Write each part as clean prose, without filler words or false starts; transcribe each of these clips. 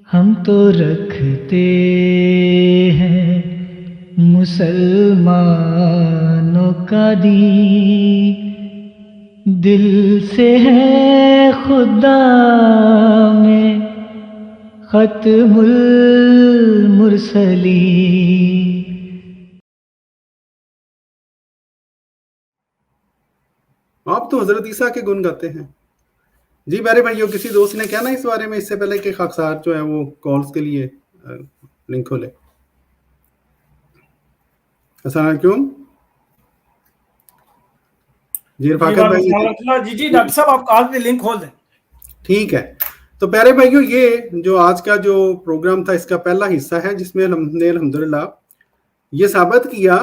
ہم تو رکھتے ہیں مسلمانوں کا دین، دل سے ہے خدا میں ختم المرسلین۔ آپ تو حضرت عیسیٰ کے گن گاتے ہیں۔ جی میرے بھائیو، کسی دوست نے کہنا اس بارے میں اس سے پہلے کہ خاکسار جو ہے وہ کالز کے لیے لنک کھولے؟ السلام علیکم جی رفاقت بھائی۔ جی ڈاکٹر صاحب آپ کال پہ لنک کھول دیں۔ ٹھیک ہے، تو پیارے بھائیو، یہ جو آج کا جو پروگرام تھا اس کا پہلا حصہ ہے، جس میں ہم نے الحمدللہ یہ ثابت کیا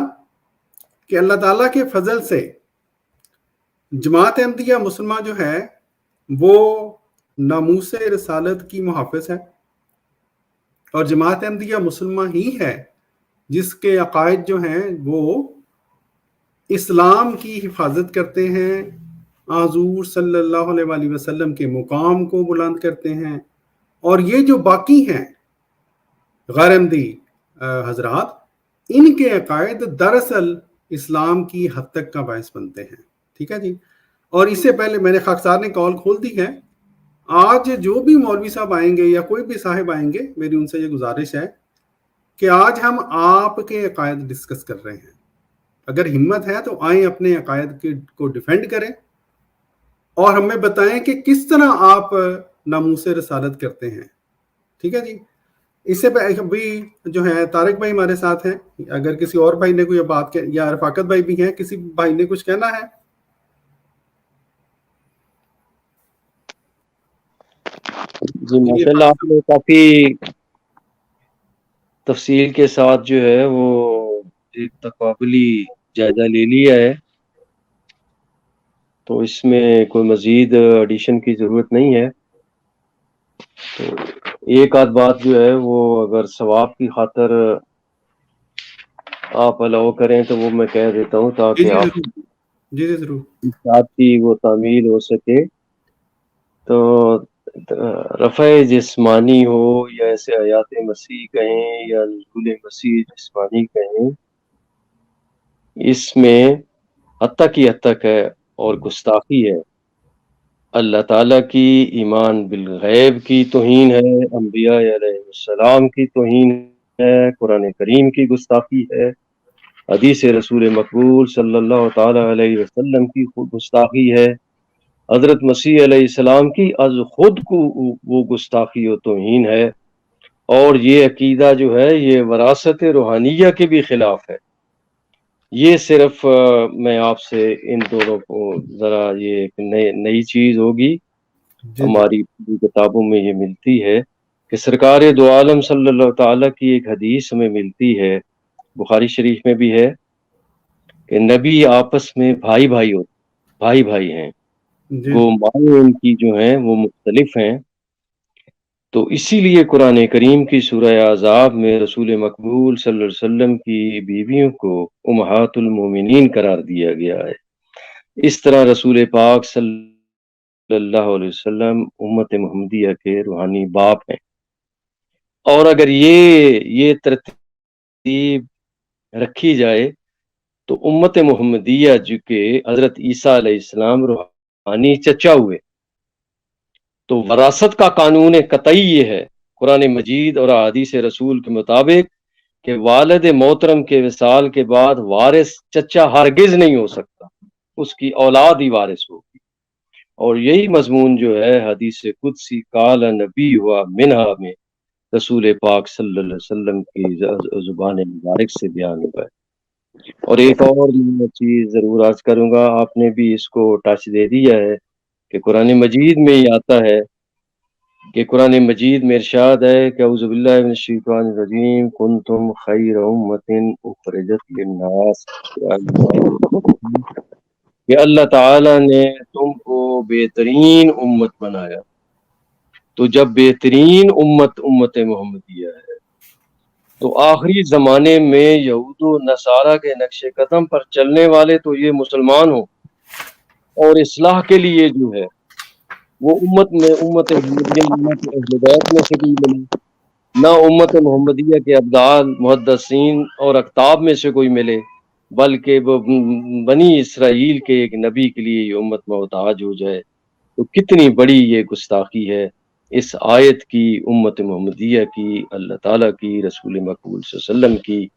کہ اللہ تعالیٰ کے فضل سے جماعت احمدیہ مسلمہ جو ہے وہ ناموس رسالت کی محافظ ہے، اور جماعت احمدیہ مسلمہ ہی ہے جس کے عقائد جو ہیں وہ اسلام کی حفاظت کرتے ہیں، حضور صلی اللہ علیہ وآلہ وسلم کے مقام کو بلند کرتے ہیں، اور یہ جو باقی ہیں غیر احمدی حضرات، ان کے عقائد دراصل اسلام کی حد تک کا باعث بنتے ہیں۔ ٹھیک ہے جی، اور اس سے پہلے میں نے خاکسار نے کال کھول دی ہے، آج جو بھی مولوی صاحب آئیں گے یا کوئی بھی صاحب آئیں گے، میری ان سے یہ گزارش ہے کہ آج ہم آپ کے عقائد ڈسکس کر رہے ہیں۔ اگر ہمت ہے تو آئیں اپنے عقائد کو ڈیفینڈ کریں اور ہمیں بتائیں کہ کس طرح آپ ناموس رسالت کرتے ہیں۔ ٹھیک ہے جی، اس سے بھی جو ہے طارق بھائی ہمارے ساتھ ہیں، اگر کسی اور بھائی نے کوئی بات یا رفاقت بھائی بھی ہیں، کسی بھائی نے کچھ کہنا ہے؟ جی ماشاءاللہ، آپ نے کافی تفصیل کے ساتھ جو ہے وہ ایک تقابلی جائزہ لے لیا ہے، تو اس میں کوئی مزید ایڈیشن کی ضرورت نہیں ہے۔ تو ایک آدھ بات جو ہے وہ اگر ثواب کی خاطر آپ الاؤ کریں تو وہ میں کہہ دیتا ہوں، تاکہ آپ جی ضرور ساتھ کی وہ تعمیل ہو سکے۔ تو رفع جسمانی ہو یا ایسے حیات مسیح کہیں یا نزول مسیح جسمانی کہیں، اس میں حد تک ہے اور گستاخی ہے۔ اللہ تعالیٰ کی ایمان بالغیب کی توہین ہے، انبیاء علیہ السلام کی توہین ہے، قرآن کریم کی گستاخی ہے، حدیث رسول مقبول صلی اللہ تعالی علیہ وسلم کی گستاخی ہے، حضرت مسیح علیہ السلام کی از خود کو وہ گستاخی و توہین ہے، اور یہ عقیدہ جو ہے یہ وراثت روحانیہ کے بھی خلاف ہے۔ یہ صرف میں آپ سے ان دونوں کو ذرا یہ ایک نئی چیز ہوگی، ہماری کتابوں میں یہ ملتی ہے کہ سرکار دو عالم صلی اللہ تعالیٰ کی ایک حدیث ہمیں ملتی ہے، بخاری شریف میں بھی ہے، کہ نبی آپس میں بھائی بھائی ہیں، گو مائیں ان کی جو ہیں وہ مختلف ہیں۔ تو اسی لیے قرآن کریم کی سورہ احزاب میں رسول مقبول صلی اللہ علیہ وسلم کی بیویوں کو امہات المومنین قرار دیا گیا ہے۔ اس طرح رسول پاک صلی اللہ علیہ وسلم امت محمدیہ کے روحانی باپ ہیں۔ اور اگر یہ ترتیب رکھی جائے تو امت محمدیہ جو کہ حضرت عیسیٰ علیہ السلام روحانی چچا ہوئے، تو وراثت کا قانون قطعی یہ ہے قرآن مجید اور احادیث رسول کے مطابق کہ والد محترم کے وصال کے بعد وارث چچا ہرگز نہیں ہو سکتا، اس کی اولاد ہی وارث ہوگی۔ اور یہی مضمون جو ہے حدیث قدسی قال نبی ہوا منہا میں رسول پاک صلی اللہ علیہ وسلم کی زبان مبارک سے بیان ہوا ہے۔ اور ایک اور چیز ضرور عرض کروں گا، آپ نے بھی اس کو ٹچ دے دیا ہے کہ قرآن مجید میں ہی آتا ہے کہ قرآن مجید میں ارشاد ہے کہ اعوذ باللہ من الشیطان الرجیم کنتم خیر امۃ اخرجت للناس، کہ اللہ تعالیٰ نے تم کو بہترین امت بنایا۔ تو جب بہترین امت محمدیہ ہے تو آخری زمانے میں یہود و نصارہ کے نقش قدم پر چلنے والے تو یہ مسلمان ہوں، اور اصلاح کے لیے جو ہے وہ امت محمدیہ امت اہل بیت میں شامل بنے۔ نہ امت محمدیہ کے ابدال محدثین اور اقطاب میں سے کوئی ملے، بلکہ وہ بنی اسرائیل کے ایک نبی کے لیے یہ امت محتاج ہو جائے، تو کتنی بڑی یہ گستاخی ہے اس آیت کی، امت محمدیہ کی، اللہ تعالیٰ کی، رسول مقبول صلی اللہ علیہ وسلم کی،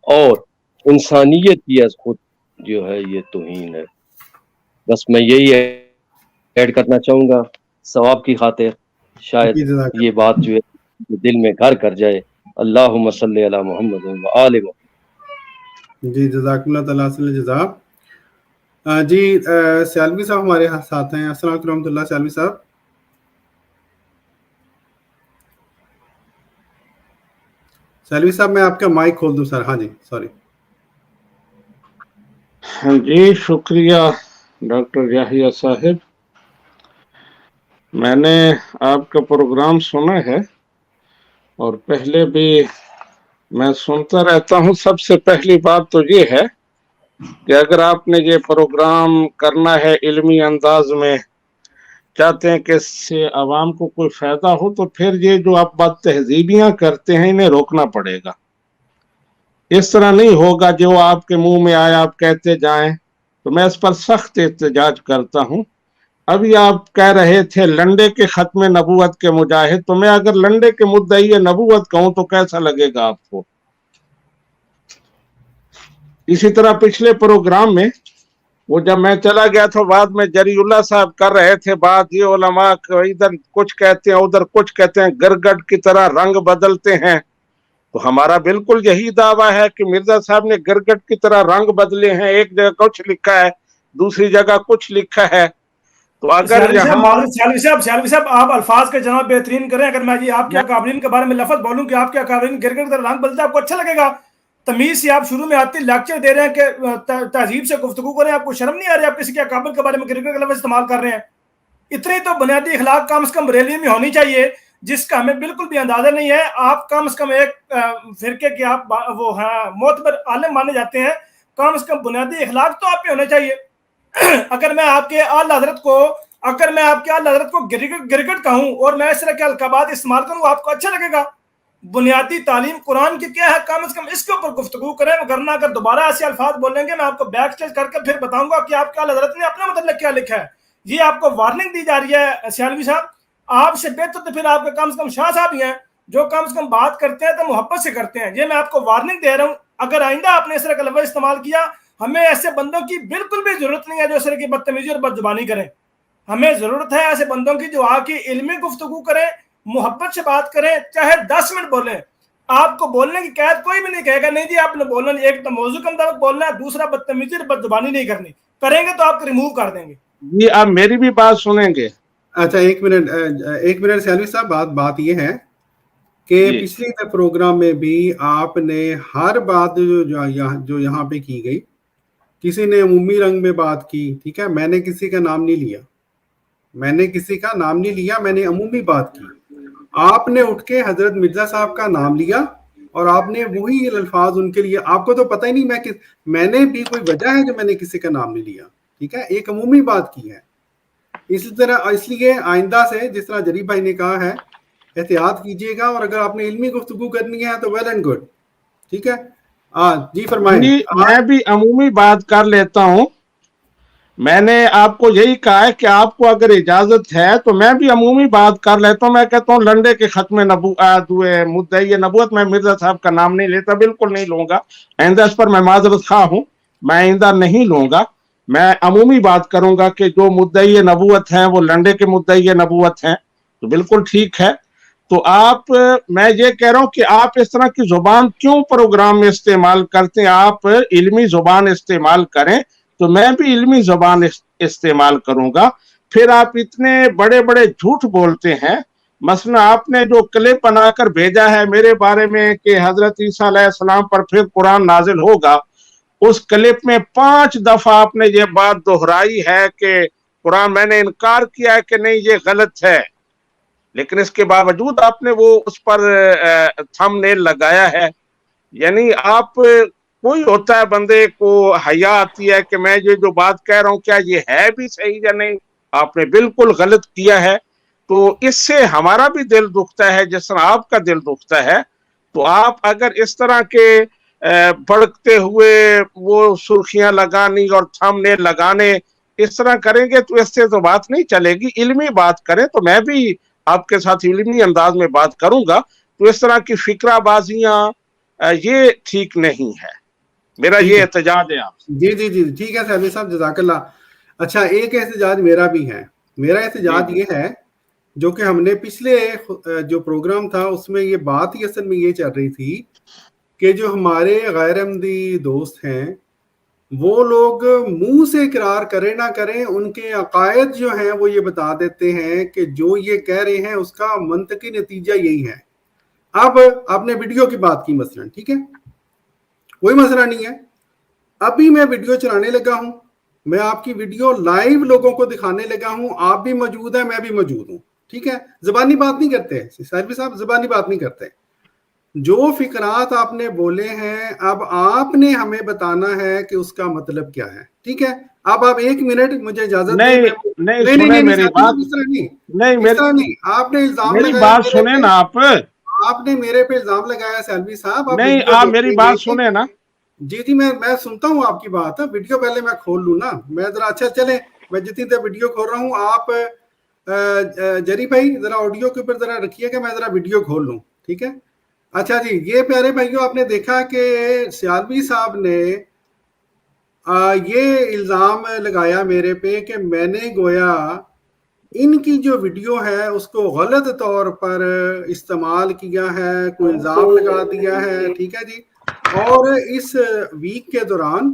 اور انسانیت کی از خود جو ہے یہ توہین ہے۔ بس میں یہی ایڈ کرنا چاہوں گا ثواب کی خاطر، شاید جی جزاک یہ بات جو ہے دل میں گھر کر جائے۔ اللہم صلی علی محمد و آل محمد۔ جی جزاک اللہ تعالیٰ سے جزاک۔ جی سیالوی صاحب ہمارے ساتھ ہیں، السلام علیکم رحمۃ اللہ۔ سیالوی صاحب، سیالوی صاحب میں آپ کا مائک کھول دوں سر؟ ہاں جی سوری۔ جی شکریہ ڈاکٹر یحییٰ صاحب، میں نے آپ کا پروگرام سنا ہے اور پہلے بھی میں سنتا رہتا ہوں۔ سب سے پہلی بات تو یہ ہے کہ اگر آپ نے یہ پروگرام کرنا ہے علمی انداز میں، چاہتے ہیں کہ اس سے عوام کو کوئی فائدہ ہو، تو پھر یہ جو آپ بد تہذیبیاں کرتے ہیں انہیں روکنا پڑے گا۔ اس طرح نہیں ہوگا جو آپ کے منہ میں آیا آپ کہتے جائیں، تو میں اس پر سخت احتجاج کرتا ہوں۔ ابھی آپ کہہ رہے تھے لنڈے کے ختم نبوت کے مجاہد، تو میں اگر لنڈے کے مدعی نبوت کہوں تو کیسا لگے گا آپ کو؟ اسی طرح پچھلے پروگرام میں وہ جب میں چلا گیا تو بعد میں جری اللہ صاحب کر رہے تھے بات، یہ علماء ادھر کچھ کہتے ہیں ادھر کچھ کہتے ہیں، گرگٹ کی طرح رنگ بدلتے ہیں۔ تو ہمارا بالکل یہی دعویٰ ہے کہ مرزا صاحب نے گرگٹ کی طرح رنگ بدلے ہیں، ایک جگہ کچھ لکھا ہے دوسری جگہ کچھ لکھا ہے۔ تو اگر سیالوی صاحب آپ الفاظ کے جناب بہترین کریں۔ اگر میں جی آپ کے اکابرین کے بارے میں لفظ بولوں کہ آپ کے اکابرین گرگٹ کی طرح رنگ بدلتا ہے، آپ کو اچھا لگے گا؟ تمیز سے آپ شروع میں آتی لیکچر دے رہے ہیں کہ تہذیب سے گفتگو کریں، آپ کو شرم نہیں آ رہی؟ آپ کسی کے اکابر کے بارے میں گرگٹ کا لفظ استعمال کر رہے ہیں؟ اتنی تو بنیادی اخلاق کم از کم بریلوی میں ہونی چاہیے، جس کا ہمیں بالکل بھی اندازہ نہیں ہے۔ آپ کم از کم ایک فرقے کے آپ وہ معتبر عالم مانے جاتے ہیں، کم از کم بنیادی اخلاق تو آپ پہ ہونے چاہیے۔ اگر میں آپ کے اعلی حضرت کو گرگٹ کہوں اور میں اس طرح کے القابات استعمال کروں، آپ کو اچھا لگے گا؟ بنیادی تعلیم قرآن کی کیا ہے، کم از کم اس کے اوپر گفتگو کریں، ورنہ اگر دوبارہ ایسے الفاظ بولیں گے میں آپ کو بیک اسٹیج کر کے پھر بتاؤں گا کہ آپ کے اعلی حضرت نے اپنے متعلق کیا لکھا ہے۔ یہ آپ کو وارننگ دی جا رہی ہے سیالوی صاحب۔ آپ سے بہتر تو پھر آپ کے کم از کم شاہ صاحب ہی ہیں، جو کم از کم بات کرتے ہیں تو محبت سے کرتے ہیں۔ یہ میں آپ کو وارننگ دے رہا ہوں، اگر آئندہ آپ نے اس طرح کا لفظ استعمال کیا، ہمیں ایسے بندوں کی بالکل بھی ضرورت نہیں ہے جو اس طرح کی بدتمیزی اور بدزبانی کریں۔ ہمیں ضرورت ہے ایسے بندوں کی جو آ کے علمی گفتگو کریں، محبت سے بات کریں، چاہے 10 منٹ بولیں۔ آپ کو بولنے کی قید کوئی بھی نہیں کہے گا نہیں جی آپ نے بولنا نہیں، ایک تو موضوع کے مطابق بولنا ہے، دوسرا بدتمیزی اور بدزبانی نہیں کرنی، کریں گے تو آپ کو ریموو کر دیں گے۔ جی آپ میری بھی بات سنیں گے؟ اچھا ایک منٹ سیالوی صاحب، بات یہ ہے کہ پچھلے پروگرام میں بھی آپ نے ہر بات جو یہاں پہ کی گئی، کسی نے عمومی رنگ میں بات کی، ٹھیک ہے، میں نے کسی کا نام نہیں لیا، میں نے عمومی بات کی۔ آپ نے اٹھ کے حضرت مرزا صاحب کا نام لیا اور آپ نے وہی الفاظ ان کے لیے، آپ کو تو پتہ ہی نہیں میں نے بھی کوئی وجہ ہے جو میں نے کسی کا نام نہیں لیا، ٹھیک ہے، ایک عمومی بات کی ہے۔ اس لیے آئندہ سے جس طرح جری بھائی نے کہا ہے احتیاط کیجیے گا، اور اگر آپ نے علمی گفتگو کرنی ہے تو ویل اینڈ گڈ، ٹھیک ہے۔ جی فرمائیں۔ میں بھی عمومی بات کر لیتا ہوں۔ میں نے آپ کو یہی کہا ہے کہ آپ کو اگر اجازت ہے تو میں بھی عمومی بات کر لیتا ہوں۔ میں کہتا ہوں لنڈے کے ختم نبوت مدعی نبوت، میں مرزا صاحب کا نام نہیں لیتا، بالکل نہیں لوں گا آئندہ، اس پر میں معذرت خواہ ہوں، میں آئندہ نہیں لوں گا۔ میں عمومی بات کروں گا کہ جو مدعی نبوت ہیں وہ لنڈے کے مدعی نبوت ہیں، تو بالکل ٹھیک ہے۔ تو میں یہ کہہ رہا ہوں کہ آپ اس طرح کی زبان کیوں پروگرام میں استعمال کرتے ہیں؟ آپ علمی زبان استعمال کریں تو میں بھی علمی زبان استعمال کروں گا۔ پھر آپ اتنے بڑے بڑے جھوٹ بولتے ہیں، مثلا آپ نے جو کلپ بنا کر بھیجا ہے میرے بارے میں کہ حضرت عیسیٰ علیہ السلام پر پھر قرآن نازل ہوگا، اس کلپ میں 5 دفعہ آپ نے یہ بات دہرائی ہے کہ قرآن، میں نے انکار کیا ہے کہ نہیں یہ غلط ہے، لیکن اس کے باوجود آپ نے وہ اس پر تھم نیل لگایا ہے۔ یعنی آپ کوئی ہوتا ہے بندے کو حیا آتی ہے کہ میں یہ جو بات کہہ رہا ہوں کیا یہ ہے بھی صحیح یا نہیں؟ آپ نے بالکل غلط کیا ہے۔ تو اس سے ہمارا بھی دل دکھتا ہے جس طرح آپ کا دل دکھتا ہے. تو آپ اگر اس طرح کے بھڑکتے ہوئے وہ سرخیاں لگانی اور تھم نیل لگانے اس طرح کریں گے تو اس سے تو بات نہیں چلے گی. علمی بات کریں تو میں بھی آپ کے ساتھ علمی انداز میں بات کروں گا. تو اس طرح کی فکرہ بازیاں یہ ٹھیک نہیں ہے. میرا یہ احتجاج ہے آپ سے. جی جی جی ٹھیک ہے سیلوی صاحب، جزاک اللہ. اچھا ایک احتجاج میرا بھی ہے. میرا احتجاج یہ ہے جو کہ ہم نے پچھلے جو پروگرام تھا اس میں یہ بات ہی اصل میں یہ چل رہی تھی کہ جو ہمارے غیر احمدی دوست ہیں وہ لوگ منہ سے اقرار کریں نہ کریں، ان کے عقائد جو ہیں وہ یہ بتا دیتے ہیں کہ جو یہ کہہ رہے ہیں اس کا منطقی نتیجہ یہی ہے. اب آپ نے ویڈیو کی بات کی مثلا، ٹھیک ہے، کوئی مسئلہ نہیں ہے. ابھی میں ویڈیو چلانے لگا ہوں، میں آپ کی ویڈیو لائیو لوگوں کو دکھانے لگا ہوں، آپ بھی موجود ہیں، میں بھی موجود ہوں، ٹھیک ہے. زبانی بات نہیں کرتے سیلوی صاحب، زبانی بات نہیں کرتے. جو فکرات آپ نے بولے ہیں اب آپ نے ہمیں بتانا ہے کہ اس کا مطلب کیا ہے، ٹھیک ہے. اب آپ 1 منٹ مجھے اجازت دیں. نہیں سنیں میری بات. اس طرح نہیں، آپ نے الزام میری لگایا بات سنیں نا. آپ نے میرے پہ الزام لگایا سیلوی صاحب. نہیں آپ میری بات سنیں نا. جی جی میں سنتا ہوں آپ کی بات. ویڈیو پہلے میں کھول لوں نا. میں ذرا اچھا چلیں میں جتنی دیر ویڈیو کھول رہا ہوں آپ جری بھائی ذرا آڈیو کے اوپر ذرا رکھیے کہ میں ذرا ویڈیو کھول لوں، ٹھیک ہے. اچھا جی، یہ پیارے بھائیوں آپ نے دیکھا کہ سیالوی صاحب نے یہ الزام لگایا میرے پہ کہ میں نے گویا ان کی جو ویڈیو ہے اس کو غلط طور پر استعمال کیا ہے، کوئی الزام لگا دیا ہے، ٹھیک ہے جی. اور اس ویک کے دوران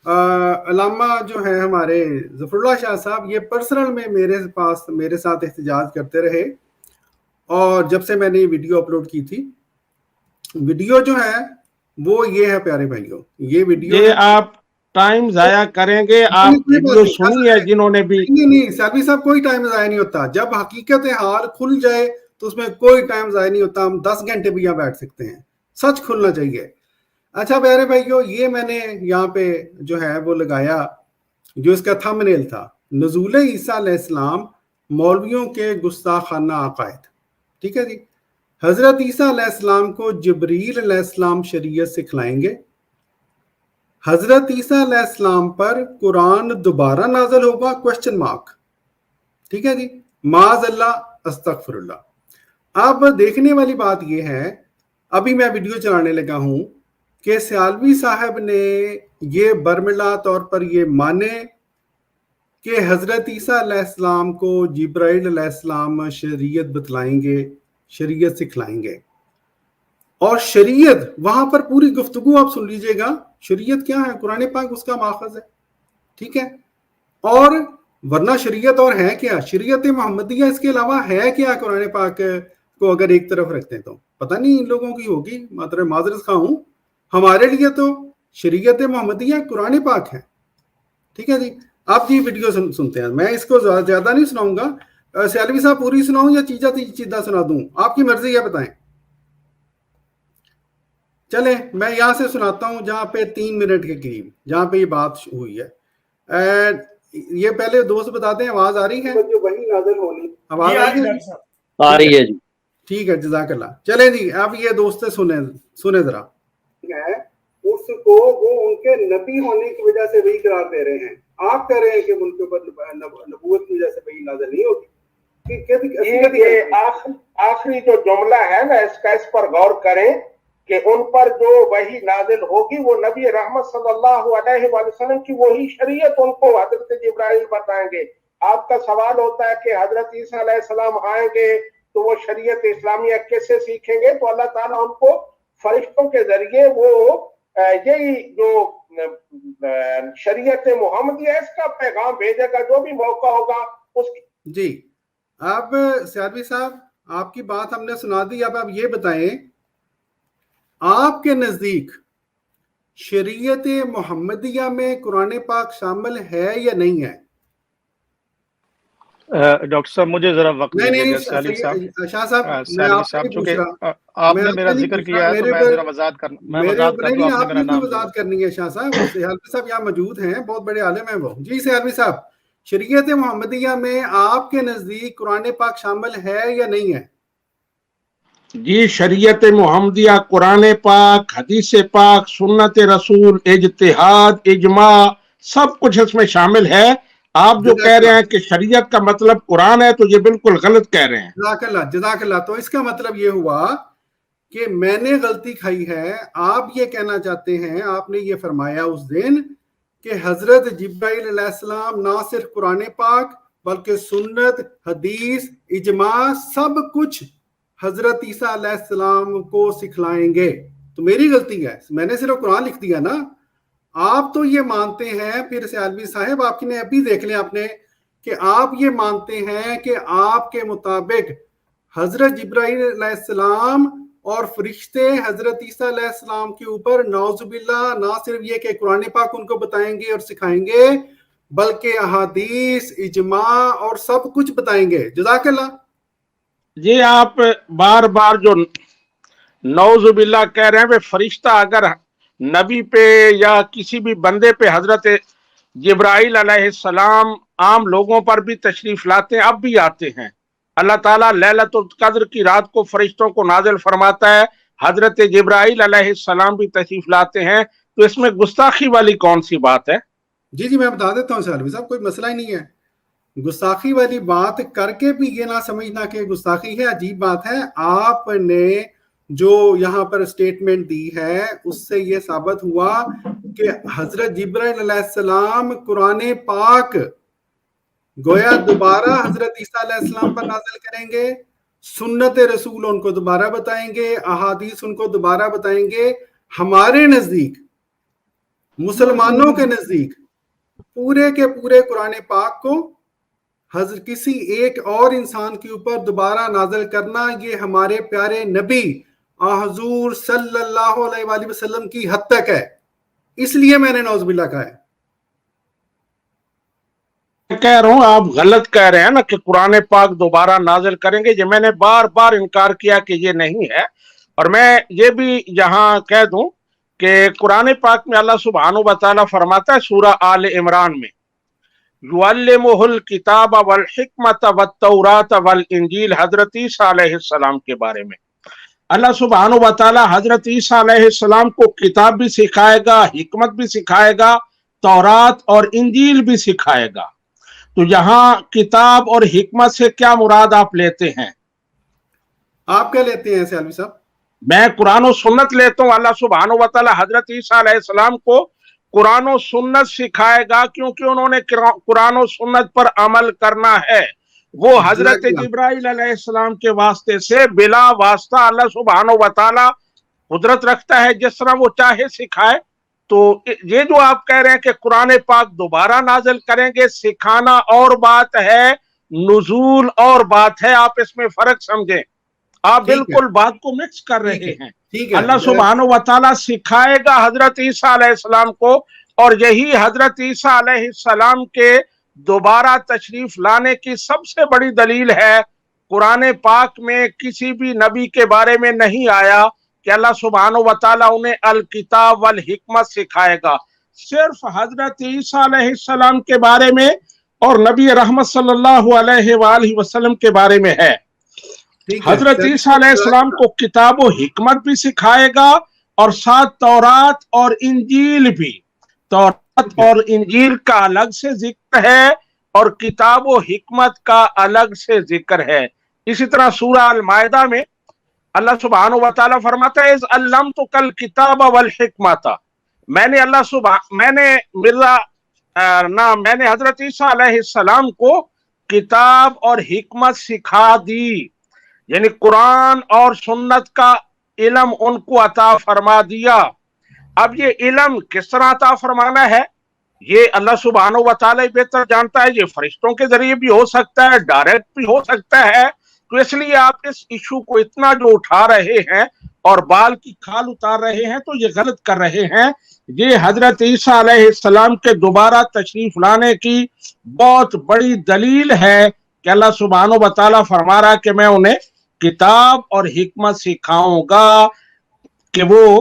علامہ جو ہیں ہمارے ظفر اللہ شاہ صاحب یہ پرسنل میں میرے ساتھ احتجاج کرتے رہے. اور جب سے میں نے یہ ویڈیو اپلوڈ کی تھی، ویڈیو جو ہے وہ یہ ہے پیارے بھائیوں، یہ ویڈیو یہ آپ ٹائم ضائع کریں گے. آپ ویڈیو سنی ہے جنہوں نے بھی. نہیں سیلوی صاحب کوئی ٹائم ضائع نہیں ہوتا. جب حقیقت حال کھل جائے تو اس میں کوئی ٹائم ضائع نہیں ہوتا. ہم 10 گھنٹے بھی یہاں بیٹھ سکتے ہیں، سچ کھلنا چاہیے. اچھا پیارے بھائیوں، یہ میں نے یہاں پہ جو ہے وہ لگایا جو اس کا تھم نیل تھا، نزول عیسیٰ علیہ السلام مولویوں کے گستاخانہ عقائد، ٹھیک ہے جی. حضرت عیسیٰ علیہ السلام کو جبریل علیہ السلام شریعت سکھلائیں گے. حضرت عیسیٰ علیہ السلام پر قرآن دوبارہ نازل ہوگا کوشچن مارک، ٹھیک ہے جی. معاذ اللہ استغفر اللہ. اب دیکھنے والی بات یہ ہے، ابھی میں ویڈیو چلانے لگا ہوں کہ سیالوی صاحب نے یہ برملا طور پر یہ مانے کہ حضرت عیسیٰ علیہ السلام کو جبرائیل علیہ السلام شریعت بتلائیں گے، شریعت سکھلائیں گے. اور شریعت وہاں پر پوری گفتگو آپ سن لیجئے گا. شریعت کیا ہے؟ قرآن پاک اس کا ماخذ ہے، ٹھیک ہے. اور ورنہ شریعت اور ہے کیا؟ شریعت محمدیہ اس کے علاوہ ہے کیا؟ قرآن پاک کو اگر ایک طرف رکھتے ہیں تو پتہ نہیں ان لوگوں کی ہوگی، معذرت خواہ ہوں. ہمارے لیے تو شریعت محمدیہ قرآن پاک ہے، ٹھیک ہے جی. آپ جی ویڈیو سنتے ہیں. میں اس کو زیادہ نہیں سناؤں گا. سیالوی صاحب پوری سناؤں یا چیزہ سنا دوں؟ آپ کی مرضی ہے، بتائیں. چلیں میں یہاں سے سناتا ہوں جہاں پہ 3 منٹ کے قریب جہاں پہ یہ بات ہوئی ہے. یہ پہلے دوست بتاتے ہیں آواز آ رہی ہے؟ وہی نازل ہونی، آواز آ رہی ہے جی. ٹھیک ہے جزاک اللہ. چلیں جی اب یہ دوست سنیں ذرا. اس کو وہ ان کے نبی ہونے کی وجہ سے وہی قرار دے رہے ہیں. آپ کہہ رہے ہیں کہ ان کے اوپر نبوت کی وجہ سے وہی نازل نہیں ہوگی. یہ آخری جو جملہ ہے نا اس پر غور کریں کہ ان پر جو وحی نازل ہوگی وہ نبی رحمت صلی اللہ علیہ وآلہ وسلم کی وہی شریعت ان کو حضرت جبرائیل بتائیں گے. آپ کا سوال ہوتا ہے کہ حضرت عیسیٰ علیہ السلام آئیں گے تو وہ شریعت اسلامیہ کیسے سیکھیں گے؟ تو اللہ تعالیٰ ان کو فرشتوں کے ذریعے وہ یہی جو شریعت محمدیہ اس کا پیغام بھیجے گا جو بھی موقع ہوگا اس کی. جی اب سیالوی صاحب آپ کی بات ہم نے سنا دی. اب آپ یہ بتائیں آپ کے نزدیک شریعت محمدیہ میں قرآن پاک شامل ہے یا نہیں ہے؟ ڈاکٹر صاحب مجھے ذرا وقت دیجیے گا. سیالوی صاحب چونکہ آپ نے میرا ذکر کیا ہے تو میں ذرا وضاحت کرنا وضاحت کرنی ہے. شاہ صاحب سیالوی صاحب یہاں موجود ہیں، بہت بڑے عالم ہیں وہ. جی سیالوی صاحب شریعت محمدیہ میں آپ کے نزدیک قرآن پاک شامل ہے یا نہیں ہے؟ جی شریعت محمدیہ قرآن پاک، حدیث پاک، سنت رسول، اجتہاد، اجماع سب کچھ اس میں شامل ہے۔ آپ جو کہہ رہے ہیں کہ شریعت کا مطلب قرآن ہے تو یہ بالکل غلط کہہ رہے ہیں۔ جزاک اللہ۔ تو اس کا مطلب یہ ہوا کہ میں نے غلطی کھائی ہے۔ آپ یہ کہنا چاہتے ہیں، آپ نے یہ فرمایا اس دن کہ حضرت جبرائیل علیہ السلام نہ صرف قرآن پاک بلکہ سنت، حدیث، اجماع سب کچھ حضرت عیسیٰ علیہ السلام کو سکھلائیں گے۔ تو میری غلطی ہے، میں نے صرف قرآن لکھ دیا نا۔ آپ تو یہ مانتے ہیں، پھر سیالوی صاحب آپ نے ابھی دیکھ لیں آپ نے، کہ آپ یہ مانتے ہیں کہ آپ کے مطابق حضرت جبرائیل علیہ السلام اور فرشتے حضرت عیسیٰ علیہ السلام کے اوپر نعوذ باللہ نہ صرف یہ کہ قرآن پاک ان کو بتائیں گے اور سکھائیں گے بلکہ احادیث، اجماع اور سب کچھ بتائیں گے۔ جزاک اللہ۔ جی آپ بار بار جو نعوذ باللہ کہہ رہے ہیں، فرشتہ اگر نبی پہ یا کسی بھی بندے پہ حضرت جبرائیل علیہ السلام عام لوگوں پر بھی تشریف لاتے ہیں، اب بھی آتے ہیں۔ اللہ تعالیٰ لیلۃ القدر کی رات کو فرشتوں کو نازل فرماتا ہے، حضرت جبرائیل علیہ السلام بھی تشریف لاتے ہیں، تو اس میں گستاخی والی کون سی بات ہے؟ جی میں بتا دیتا ہوں سیالوی صاحب، کوئی مسئلہ ہی نہیں ہے۔ گستاخی والی بات کر کے بھی یہ نہ سمجھنا کہ گستاخی ہے، عجیب بات ہے۔ آپ نے جو یہاں پر اسٹیٹمنٹ دی ہے اس سے یہ ثابت ہوا کہ حضرت جبرائیل علیہ السلام قرآن پاک گویا دوبارہ حضرت عیسیٰ علیہ السلام پر نازل کریں گے، سنت رسول ان کو دوبارہ بتائیں گے، احادیث ان کو دوبارہ بتائیں گے۔ ہمارے نزدیک، مسلمانوں کے نزدیک پورے کے پورے قرآن پاک کو حضرت کسی ایک اور انسان کے اوپر دوبارہ نازل کرنا یہ ہمارے پیارے نبی حضور صلی اللہ علیہ وآلہ وسلم کی حد تک ہے۔ اس لیے میں نے نعوذ باللہ کہا ہے۔ کہہ رہا ہوں آپ غلط کہہ رہے ہیں نا کہ قرآن پاک دوبارہ نازل کریں گے، یہ میں نے بار بار انکار کیا کہ یہ نہیں ہے۔ اور میں یہ بھی یہاں کہہ دوں کہ قرآن پاک میں اللہ سبحانہ و تعالیٰ فرماتا ہے سورہ آل عمران میں، یعلمہ الکتاب والحکمت والتوراۃ والانجیل، حضرت عیسیٰ علیہ السلام کے بارے میں اللہ سبحانہ و تعالیٰ حضرت عیسیٰ علیہ السلام کو کتاب بھی سکھائے گا، حکمت بھی سکھائے گا، تورات اور انجیل بھی سکھائے گا۔ تو یہاں کتاب اور حکمت سے کیا مراد آپ لیتے ہیں؟ آپ کیا لیتے ہیں سیالوی صاحب؟ میں قرآن و سنت لیتا ہوں۔ اللہ سبحانہ و تعالیٰ حضرت عیسیٰ علیہ السلام کو قرآن و سنت سکھائے گا کیونکہ انہوں نے قرآن و سنت پر عمل کرنا ہے۔ وہ حضرت جبرائیل علیہ السلام کے واسطے سے بلا واسطہ اللہ سبحانہ و تعالیٰ قدرت رکھتا ہے، جس طرح وہ چاہے سکھائے۔ تو یہ جو آپ کہہ رہے ہیں کہ قرآن پاک دوبارہ نازل کریں گے، سکھانا اور بات ہے، نزول اور بات ہے، آپ اس میں فرق سمجھیں۔ آپ بالکل بات کو مکس کر رہے ہیں۔ اللہ سبحانہ و تعالیٰ سکھائے گا حضرت عیسیٰ علیہ السلام کو، اور یہی حضرت عیسیٰ علیہ السلام کے دوبارہ تشریف لانے کی سب سے بڑی دلیل ہے۔ قرآن پاک میں کسی بھی نبی کے بارے میں نہیں آیا کہ اللہ سبحانہ و تعالیٰ انہیں الکتاب والحکمت سکھائے گا۔ صرف حضرت عیسیٰ علیہ السلام کے بارے میں اور نبی رحمت صلی اللہ علیہ وآلہ وسلم کے بارے میں ہے۔ حضرت عیسیٰ علیہ السلام کو کتاب و حکمت بھی سکھائے گا، اور ساتھ تورات اور انجیل بھی۔ تورات اور انجیل کا الگ سے ذکر ہے اور کتاب و حکمت کا الگ سے ذکر ہے۔ اسی طرح سورہ المائدہ میں اللہ سبحانہ و تعالیٰ فرماتا ہے اذ علمتک الکتاب والحکمت، میں نے حضرت عیسیٰ علیہ السلام کو کتاب اور حکمت سکھا دی، یعنی قرآن اور سنت کا علم ان کو عطا فرما دیا۔ اب یہ علم کس طرح عطا فرمانا ہے یہ اللہ سبحانہ و تعالیٰ بہتر جانتا ہے۔ یہ فرشتوں کے ذریعے بھی ہو سکتا ہے، ڈائریکٹ بھی ہو سکتا ہے۔ تو اس لیے آپ اس ایشو کو اتنا جو اٹھا رہے ہیں اور بال کی کھال اتار رہے ہیں تو یہ غلط کر رہے ہیں۔ یہ حضرت عیسیٰ علیہ السلام کے دوبارہ تشریف لانے کی بہت بڑی دلیل ہے کہ اللہ سبحانہ و تعالیٰ فرما رہا کہ میں انہیں کتاب اور حکمت سکھاؤں گا، کہ وہ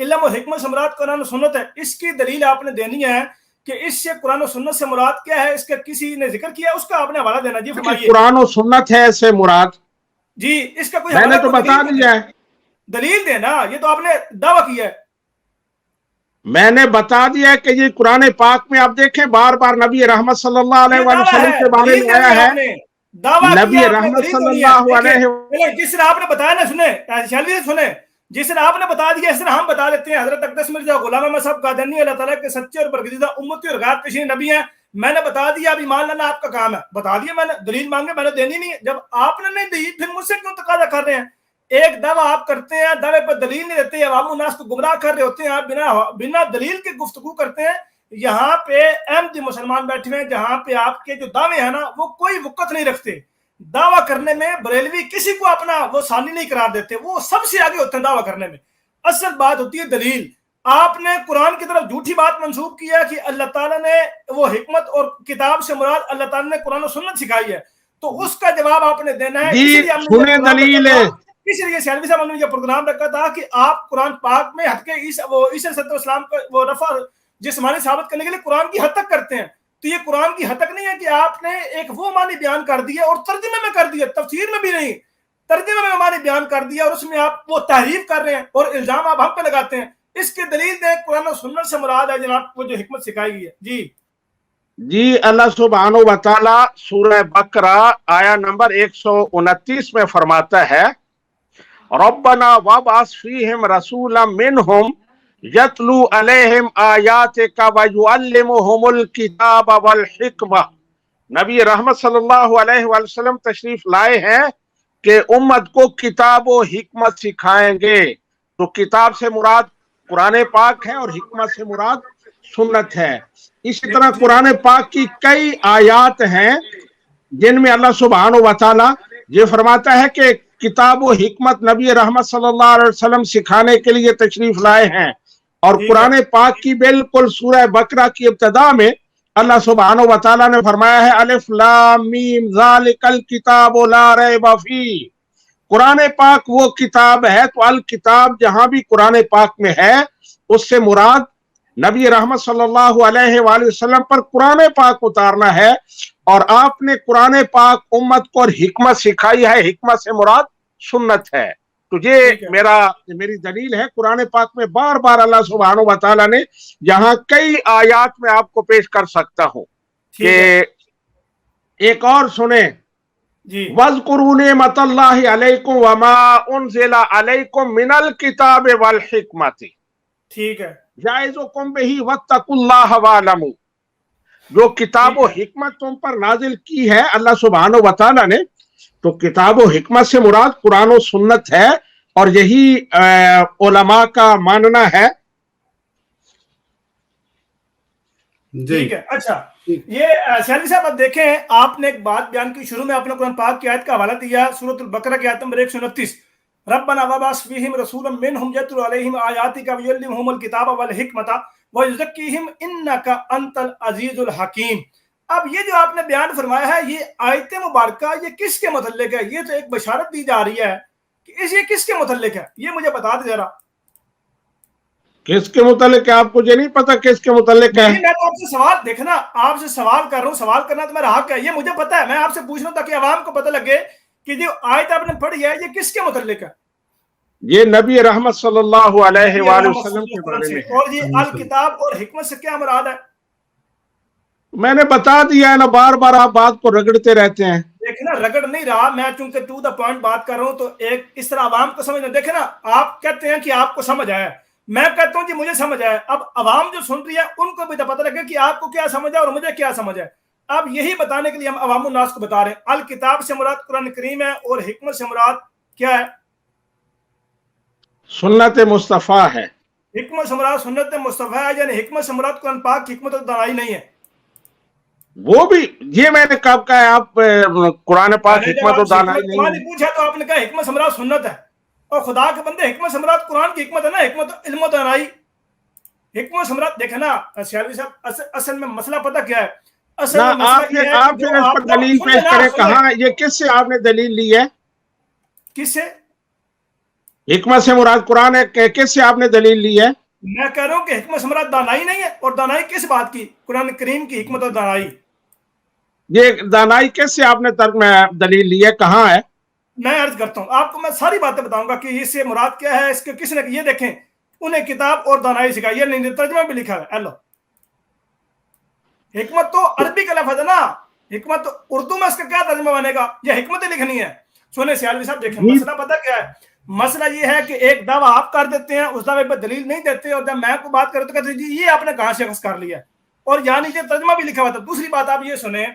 علم اور حکمت سے مراد قرآن و سنت ہے، اس کی دلیل آپ نے دینی ہے کہ اس سے قرآن و سنت سے مراد کیا ہے، اس کا کسی نے ذکر کیا، اس کا آپ نے حوالہ دینا. جی فرمائیے. قرآن و سنت ہے سے مراد جی اس کا کوئی میں نے تو بتا دیا ہے. دلیل دینا، یہ تو آپ نے دعویٰ کیا ہے. میں نے بتا دیا کہ یہ قرآن پاک میں آپ دیکھیں بار بار نبی رحمت صلی اللہ علیہ وسلم کے بارے میں آیا ہے. نبی رحمت صلی اللہ علیہ جس طرح آپ نے بتایا نا، سنیں جس طرح آپ نے بتا دیا اس طرح ہم بتا دیتے ہیں. حضرت اقدس مرزا غلام احمد صاحب قادیانی اللہ تعالیٰ کے سچے اور برگزیدہ امتی اور غیر پیشین نبی ہیں. میں نے بتا دیا، اب ایمان لانا آپ کا کام ہے. بتا دیا میں نے، دلیل مانگے میں نے دینی نہیں ہے. جب آپ نے نہیں دی پھر مجھ سے کیوں تقاضا کر رہے ہیں؟ ایک دعویٰ آپ کرتے ہیں، دعوے پر دلیل نہیں دیتے، عوام الناس کو گمراہ کر رہے ہوتے ہیں، آپ بنا دلیل کے گفتگو کرتے ہیں. یہاں پہ احمدی مسلمان بیٹھے ہیں جہاں پہ آپ کے جو دعوے ہیں نا وہ کوئی وقت نہیں رکھتے. دعویٰ کرنے میں بریلوی کسی کو اپنا وہ ثانی نہیں قرار دیتے، وہ سب سے آگے ہوتے ہیں دعویٰ کرنے میں. اصل بات ہوتی ہے دلیل. آپ نے قرآن کی طرف جھوٹی بات منسوب کیا کہ اللہ تعالیٰ نے وہ حکمت اور کتاب سے مراد اللہ تعالیٰ نے قرآن و سنت سکھائی ہے، تو اس کا جواب آپ نے دینا ہے. اس لیے سیلوی صاحب نے یہ پروگرام رکھا تھا کہ آپ قرآن پاک میں حد کے عیسیٰ علیہ السلام کو وہ رفع جسمانی ثابت کرنے کے لیے قرآن کی حد تک کرتے ہیں. تو یہ قرآن کی حد تک نہیں ہے کہ آپ نے ایک وہ معنی بیان کر دیا اور ترجمے میں کر دیا، تفسیر میں بھی نہیں، ترجمے میں معنی بیان کر دیا اور اس میں آپ وہ تحریف کر رہے ہیں اور الزام آپ ہم پہ لگاتے ہیں. اس کی دلیل دیں. قرآن و سنت سے مراد ہے جناب وہ جو حکمت سکھائی گئی ہے. جی اللہ سبحانہ و تعالی سورہ بقرہ آیا نمبر 129 میں فرماتا ہے ربنا وابعث فیہم رسولا منہم یتلو علیہم آیاتک ویعلمہم الکتاب والحکمہ. نبی رحمت صلی اللہ علیہ وسلم تشریف لائے ہیں کہ امت کو کتاب و حکمت سکھائیں گے. تو کتاب سے مراد قرآن پاک ہے اور حکمت سے مراد سنت ہے. اسی طرح قرآن پاک کی کئی آیات ہیں جن میں اللہ سبحانہ و تعالی یہ فرماتا ہے کہ کتاب و حکمت نبی رحمت صلی اللہ علیہ وسلم سکھانے کے لیے تشریف لائے ہیں. اور قرآن پاک کی بالکل سورہ بقرہ کی ابتدا میں اللہ سبحانہ و تعالی نے فرمایا ہے الف لام میم ذالک الکتاب لا ریب فیہ. قرآن پاک وہ کتاب ہے. تو الکتاب جہاں بھی قرآن پاک میں ہے اس سے مراد نبی رحمت صلی اللہ علیہ وآلہ وسلم پر قرآن پاک اتارنا ہے. اور آپ نے قرآن پاک امت کو اور حکمت سکھائی ہے، حکمت سے مراد سنت ہے. تو یہ میری دلیل ہے. قرآن پاک میں بار بار اللہ سبحانہ و تعالیٰ نے یہاں کئی آیات میں آپ کو پیش کر سکتا ہوں کہ ایک اور سنیں وَاذْكُرُوا نِعْمَتَ اللَّهِ عَلَيْكُمْ وَمَا أُنزِلَ عَلَيْكُمْ مِنَ الْكِتَابِ وَالْحِكْمَةِ. ٹھیک ہے. جائزکم بہی واتقوا اللہ وَاعْلَمُوا. جو کتاب و حکمت تم پر نازل کی ہے اللہ سبحانہ و تعالیٰ نے، تو کتاب و حکمت سے مراد قرآن و سنت ہے اور یہی علماء کا ماننا ہے. ٹھیک ہے. اچھا یہ سیالوی صاحب اب دیکھیں، آپ نے ایک بات بیان کی شروع میں، آپ نے قرآن پاک کی آیت کا حوالہ دیا سورۃ البقرہ کی آیت نمبر 129 ربنا وابعث فیہم رسولا منہم یتلو علیہم آیاتک ویعلمہم الکتاب والحکمۃ ویزکیہم انک انت العزیز الحکیم. اب یہ جو آپ نے بیان فرمایا ہے یہ آیت مبارکہ یہ کس کے متعلق ہے؟ یہ تو ایک بشارت دی جا رہی ہے کہ یہ کس کے متعلق ہے؟ یہ مجھے بتا دیں ذرا. کس کے متعلق ہے؟ آپ کو یہ نہیں پتا کس کے متعلق ہے؟ میں تو آپ سے سوال دیکھنا، آپ سے سوال کر رہا ہوں، سوال کرنا تو میرا حق ہے، یہ مجھے پتا ہے. میں آپ سے پوچھ رہا ہوں تاکہ عوام کو پتہ لگے کہ جو آیت آپ نے پڑھی ہے یہ کس کے متعلق ہے. یہ نبی رحمت صلی اللہ علیہ وآلہ وسلم کے بارے میں ہے. اور یہ الکتاب اور حکمت سے کیا مراد ہے؟ میں نے بتا دیا ہے نا، بار بار آپ بات کو رگڑتے رہتے ہیں. دیکھنا رگڑ نہیں رہا، میں چونکہ ٹو دا پوائنٹ بات کر رہا ہوں تو ایک اس طرح عوام کو سمجھنا. دیکھنا آپ کہتے ہیں کہ آپ کو سمجھ آیا، میں کہتا ہوں کہ مجھے سمجھ آیا. اب عوام جو سن رہی ہے ان کو بھی تو پتہ لگے کہ آپ کو کیا سمجھ ہے اور مجھے کیا سمجھ ہے. اب یہی بتانے کے لیے ہم عوام الناس کو بتا رہے ہیں. الکتاب سے مراد قرآن کریم ہے اور حکمت سے مراد کیا ہے؟ سنت مصطفیٰ ہے. حکمت سے مراد سنت مصطفیٰ ہے، یعنی حکمت سے مراد قرآن پاک کی حکمت اور دانائی نہیں ہے. وہ بھی یہ میں نے کب کہا ہے آپ قرآن پاک حکمت اور دانائی نہیں ہے؟ پوچھا تو آپ نے کہا حکمت سے مراد سنت ہے، اور خدا کے بندے حکمت سے مراد قرآن کی حکمت ہے نا، حکمت علم و دانائی. حکمت سے مراد دیکھنا سیالوی صاحب اصل میں مسئلہ پتہ کیا ہے؟ آپ پھر اس پر دلیل پیش کریں. کہاں یہ کس سے آپ نے دلیل لی ہے؟ کس سے؟ حکمت سے مراد قرآن ہے، کس سے آپ نے دلیل لی ہے؟ میں کہہ رہا ہوں کہ حکمت سے مراد دانائی نہیں ہے، اور دانائی کس بات کی؟ قرآن کریم کی حکمت اور دانائی. یہ دانائی کس سے آپ نے دلیل لی ہے، کہاں ہے؟ میں عرض کرتا ہوں آپ کو، میں ساری باتیں بتاؤں گا کہ اس سے مراد کیا ہے. اس کے کس نے، یہ دیکھیں، انہیں کتاب اور دانائی سکھائی، یہ نہیں ترجمہ بھی لکھا ہے. اللہ، حکمت تو عربی کا لفظ ہے نا، حکمت اردو میں اس کا کیا ترجمہ بنے گا؟ یہ حکمت لکھنی ہے. سنیں سیالوی صاحب، دیکھیں مسئلہ پتہ کیا ہے. مسئلہ یہ ہے کہ ایک دعویٰ آپ کر دیتے ہیں، اس دعوے پہ دلیل نہیں دیتے، اور جب میں کو بات کرتا ہوں تو کہتے ہیں جی یہ آپ نے کہاں سے اخذ کر لیا، اور یہاں نیچے ترجمہ بھی لکھا ہوا تھا. دوسری بات آپ یہ سنیں،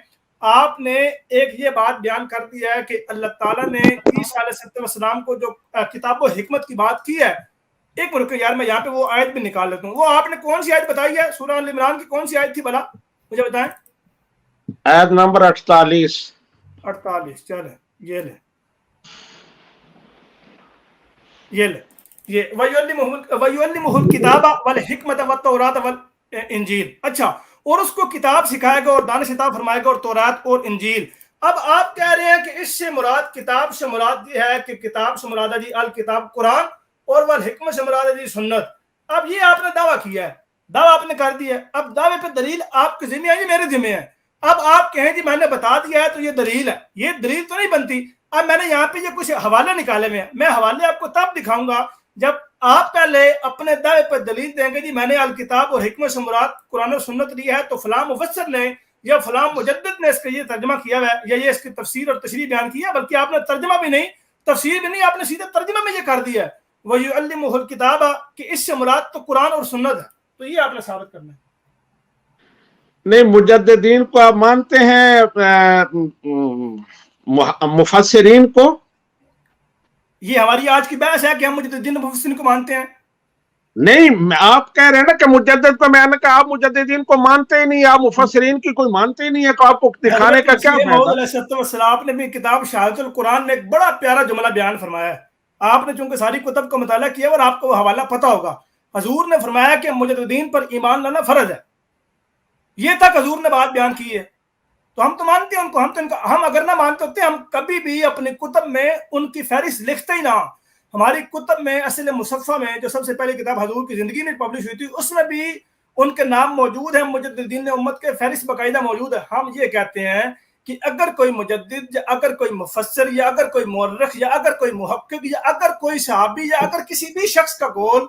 آپ نے ایک یہ بات بیان کر دی ہے کہ اللہ تعالیٰ نے عیسیٰ علیہ السلام کو جو کتاب و حکمت کی بات کی ہے. ایک منٹ یار، میں یہاں پہ وہ آیت بھی نکال لیتا ہوں. وہ آپ نے کون سی آیت بتائی ہے؟ سورہ ال عمران کی کون سی آیت تھی بھلا، مجھے بتائیں. آیت نمبر 48. چلے یہ لے، یہ لے، یہ وَيُعَلِّمُهُ الْكِتَابَ وَالْحِكْمَةَ وَالتَّوْرَاةَ وَالْإِنجِيلَ. اچھا، اور اس کو کتاب سکھائے گا اور دانش عطا فرمائے گا، اور تورات اور انجیل. اب آپ کہہ رہے ہیں کہ اس سے مراد، کتاب سے مراد یہ ہے کہ کتاب سے مراد ہے جی الکتاب قرآن، اور والحکمت سے مراد ہے جی سنت. اب یہ آپ نے دعویٰ کیا ہے، دعویٰ آپ نے کر دیا ہے. اب دعوے پہ دلیل آپ کے ذمہ ہے جی میرے ذمہ ہے. اب آپ کہیں جی میں نے بتا دیا ہے تو یہ دلیل ہے، یہ دلیل تو نہیں بنتی. اب میں نے یہاں پہ یہ کچھ حوالے نکالے ہوئے ہیں، میں حوالے آپ کو تب دکھاؤں گا جب آپ پہلے اپنے دعوے پر دلیل دیں گے جی میں نے الکتاب اور حکمت سے مراد قرآن و سنت لی ہے، تو فلاں مفسر نے یا فلاں مجدد نے اس کا یہ ترجمہ کیا ہے، یا یہ اس کی تفسیر اور تشریح بیان کیا. بلکہ آپ نے ترجمہ بھی نہیں، تفسیر بھی نہیں، آپ نے سیدھے ترجمہ میں یہ کر دیا ہے وَيُعَلِّمُهُ الْكِتَابَ، کہ اس سے مراد تو قرآن اور سنت ہے. تو یہ آپ نے ثابت کرنا ہے. نہیں، مجددین کو آپ مانتے ہیں، مفسرین کو؟ یہ ہماری آج کی بحث ہے کہ ہم مجددین مفسرین کو مانتے ہیں. نہیں، آپ کہہ رہے ہیں نا کہ مجدد، تو میں نے کہا آپ مجددین کو مانتے ہی نہیں، آپ مفسرین کی کوئی مانتے ہی نہیں ہے، تو آپ کو دکھانے کا کیا فائدہ؟ آپ نے بھی کتاب شہادت القرآن میں ایک بڑا پیارا جملہ بیان فرمایا ہے. آپ نے چونکہ ساری کتب کا مطالعہ کیا اور آپ کو وہ حوالہ پتہ ہوگا. حضور نے فرمایا کہ مجددین پر ایمان لانا فرض ہے. یہ تک حضور نے بات بیان کی ہے، تو ہم تو مانتے ہیں ان کو. ہم اگر نہ مانتے ہوتے ہم کبھی بھی اپنی کتب میں ان کی فہرست لکھتے ہی نہ. ہماری کتب میں اصل مصفہ میں جو سب سے پہلی کتاب حضور کی زندگی میں پبلش ہوئی تھی، اس میں بھی ان کے نام موجود ہیں، مجددین امت کے فہرست باقاعدہ موجود ہے. ہم یہ کہتے ہیں کہ اگر کوئی مجدد، یا اگر کوئی مفسر، یا اگر کوئی مورخ، یا اگر کوئی محقق، یا اگر کوئی صحابی، یا اگر کسی بھی شخص کا قول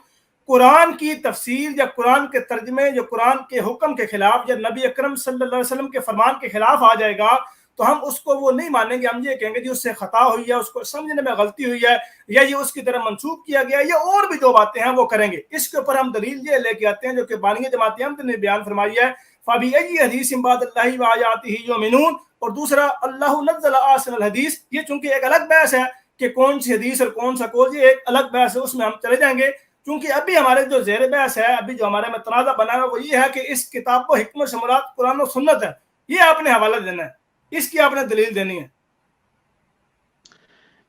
قرآن کی تفسیر یا قرآن کے ترجمے یا قرآن کے حکم کے خلاف، یا نبی اکرم صلی اللہ علیہ وسلم کے فرمان کے خلاف آ جائے گا، تو ہم اس کو وہ نہیں مانیں گے. ہم یہ کہیں گے جی اس سے خطا ہوئی ہے، اس کو سمجھنے میں غلطی ہوئی ہے، یا یہ اس کی طرح منسوخ کیا گیا، یا اور بھی جو باتیں ہیں وہ کریں گے. اس کے اوپر ہم دلیل یہ لے کے آتے ہیں جو کہ بانی جماعت احمد نے بیان فرمائی ہے، فَبِأَيِّ حَدِيثٍ بَعْدَ اللَّهِ وَآيَاتِهِ يُؤْمِنُونَ. اور دوسرا اللہ نزل احسن الحدیث. یہ چونکہ ایک الگ بحث ہے کہ کون سی حدیث اور کون سا قول، یہ ایک الگ بحث ہے، اس میں ہم چلے جائیں گے. کیونکہ ابھی ہمارے جو زیر بحث ہے، ابھی جو ہمارے میں تنازع بنا ہے، وہ یہ ہے کہ اس کتاب کو حکمت سے مراد قرآن و سنت ہے. یہ آپ نے حوالہ دینا ہے، اس کی آپ نے دلیل دینی ہے.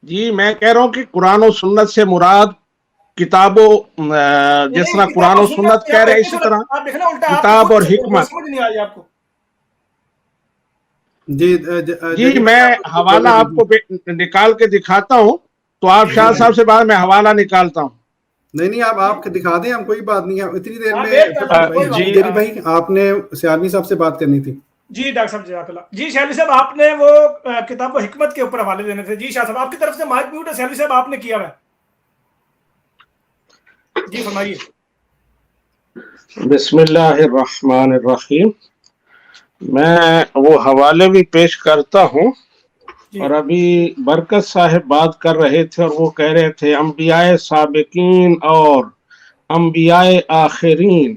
جی میں کہہ رہا ہوں کہ قرآن و سنت سے مراد کتابوں، جس طرح قرآن و سنت کہہ رہے ہیں، اسی طرح کتاب اور حکمت. جی میں حوالہ آپ کو نکال کے دکھاتا ہوں، تو آپ شاہ صاحب سے بعد میں حوالہ نکالتا ہوں. نہیں آپ دکھا دیں، ہم کوئی بات نہیں ہے. اتنی دیر میں جی بھائی آپ نے سیالوی صاحب سے بات کرنی تھی. جی ڈاکٹر صاحب جزاک اللہ. جی سیالوی صاحب آپ نے وہ کتاب و حکمت کے اوپر حوالے دینے تھے. جی شاہ صاحب آپ کی طرف سے مائک میوٹ ہے. سیالوی صاحب آپ نے کیا ہے، جی فرمائیے. بسم اللہ الرحمن الرحیم. میں وہ حوالے بھی پیش کرتا ہوں. اور ابھی برکت صاحب بات کر رہے تھے اور وہ کہہ رہے تھے انبیاء سابقین اور انبیاء آخرین.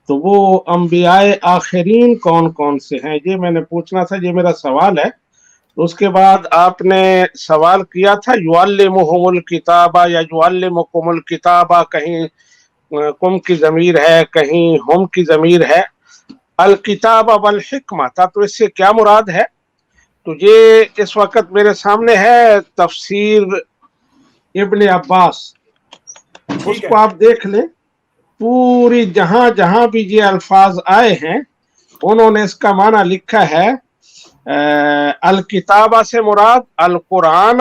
تو وہ انبیاء آخرین کون کون سے ہیں، یہ میں نے پوچھنا تھا، یہ میرا سوال ہے. اس کے بعد آپ نے سوال کیا تھا یعلمہم الکتابہ یا یعلمکم الکتابہ، کہیں کم کی ضمیر ہے، کہیں ہم کی ضمیر ہے. الکتابہ والحکمہ تھا، تو اس سے کیا مراد ہے؟ تو یہ اس وقت میرے سامنے ہے تفسیر ابن عباس، اس کو آپ دیکھ لیں. پوری جہاں جہاں بھی یہ الفاظ آئے ہیں انہوں نے اس کا معنی لکھا ہے. الکتابہ سے مراد القرآن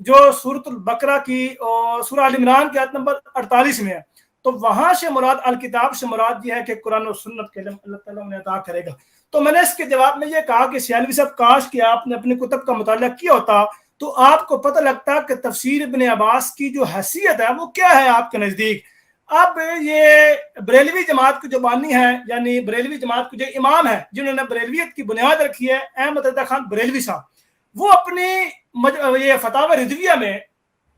جو سورۃ البقرہ کی اور سورہ آل عمران کی آیت نمبر 48 میں ہے. تو وہاں سے مراد الکتاب سے مراد یہ ہے کہ قرآن و سنت کے علم اللہ تعالیٰ انہیں عطا کرے گا. تو میں نے اس کے جواب میں یہ کہا کہ سیالوی صاحب کاش کہ آپ نے اپنی کتب کا مطالعہ کیا ہوتا تو آپ کو پتہ لگتا کہ تفسیر ابن عباس کی جو حیثیت ہے وہ کیا ہے آپ کے نزدیک. اب یہ بریلوی جماعت کے جو بانی ہیں یعنی بریلوی جماعت کے جو امام ہیں جنہوں نے بریلویت کی بنیاد رکھی ہے احمد رضا خان بریلوی صاحب, وہ اپنی یہ فتاوی رضویہ میں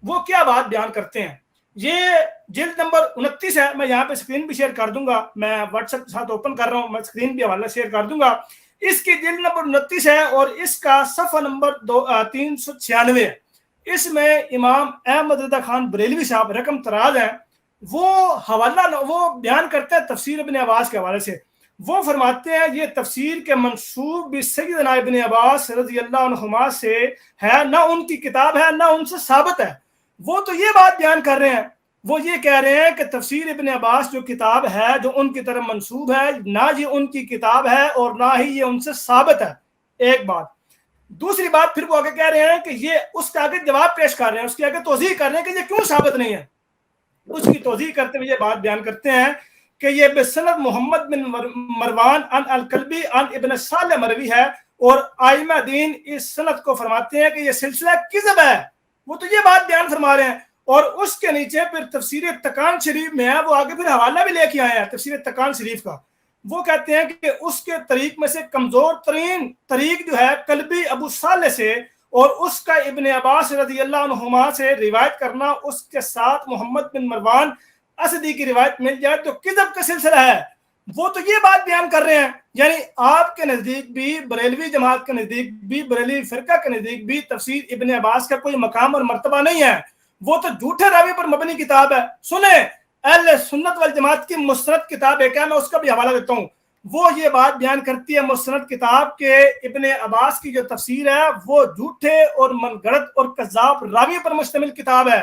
وہ کیا بات بیان کرتے ہیں. یہ جلد نمبر 29 ہے, میں یہاں پہ اسکرین بھی شیئر کر دوں گا, میں واٹس ایپ کے ساتھ اوپن کر رہا ہوں, میں اسکرین بھی حوالہ شیئر کر دوں گا. اس کی جلد نمبر 29 ہے اور اس کا صفحہ نمبر 396 ہے. اس میں امام احمد رضا خان بریلوی صاحب رقم تراز ہیں, وہ حوالہ وہ بیان کرتے ہیں تفسیر ابن عباس کے حوالے سے. وہ فرماتے ہیں یہ تفسیر کے منسوب بھی سیدنا ابن عباس رضی اللہ عنہما سے ہے, نہ ان کی کتاب ہے نہ ان سے ثابت ہے. وہ تو یہ بات بیان کر رہے ہیں, وہ یہ کہہ رہے ہیں کہ تفسیر ابن عباس جو کتاب ہے جو ان کی طرف منسوب ہے, نہ یہ ان کی کتاب ہے اور نہ ہی یہ ان سے ثابت ہے. ایک بات. دوسری بات پھر وہ آگے کہہ رہے ہیں کہ یہ اس کے آگے جواب پیش کر رہے ہیں, اس کے آگے توضیح کر رہے ہیں کہ یہ کیوں ثابت نہیں ہے. اس کی توضیح کرتے ہوئے یہ بات بیان کرتے ہیں کہ یہ بسند محمد بن مروان ان الکلبی ان ابن صالح مروی ہے, اور ائمہ دین اس سند کو فرماتے ہیں کہ یہ سلسلہ کذب ہے. وہ تو یہ بات بیان فرما رہے ہیں. اور اس کے نیچے پھر تفسیر تقان شریف میں ہے, وہ آگے پھر حوالہ بھی لے کے آئے ہیں تفسیر تقان شریف کا. وہ کہتے ہیں کہ اس کے طریق میں سے کمزور ترین طریق جو ہے کلبی ابو صالح سے, اور اس کا ابن عباس رضی اللہ عنہما سے روایت کرنا, اس کے ساتھ محمد بن مروان اسدی کی روایت مل جائے تو کذب کا سلسلہ ہے. وہ تو یہ بات بیان کر رہے ہیں, یعنی آپ کے نزدیک بھی بریلوی جماعت کے نزدیک بھی بریلوی فرقہ کے نزدیک بھی تفسیر ابن عباس کا کوئی مقام اور مرتبہ نہیں ہے, وہ تو جھوٹے راوی پر مبنی کتاب ہے. سنیں اہل سنت والجماعت کی مسند کتاب ایک ہے, میں اس کا بھی حوالہ دیتا ہوں. وہ یہ بات بیان کرتی ہے مسند کتاب کے ابن عباس کی جو تفسیر ہے وہ جھوٹے اور من گڑت اور کذاب راوی پر مشتمل کتاب ہے.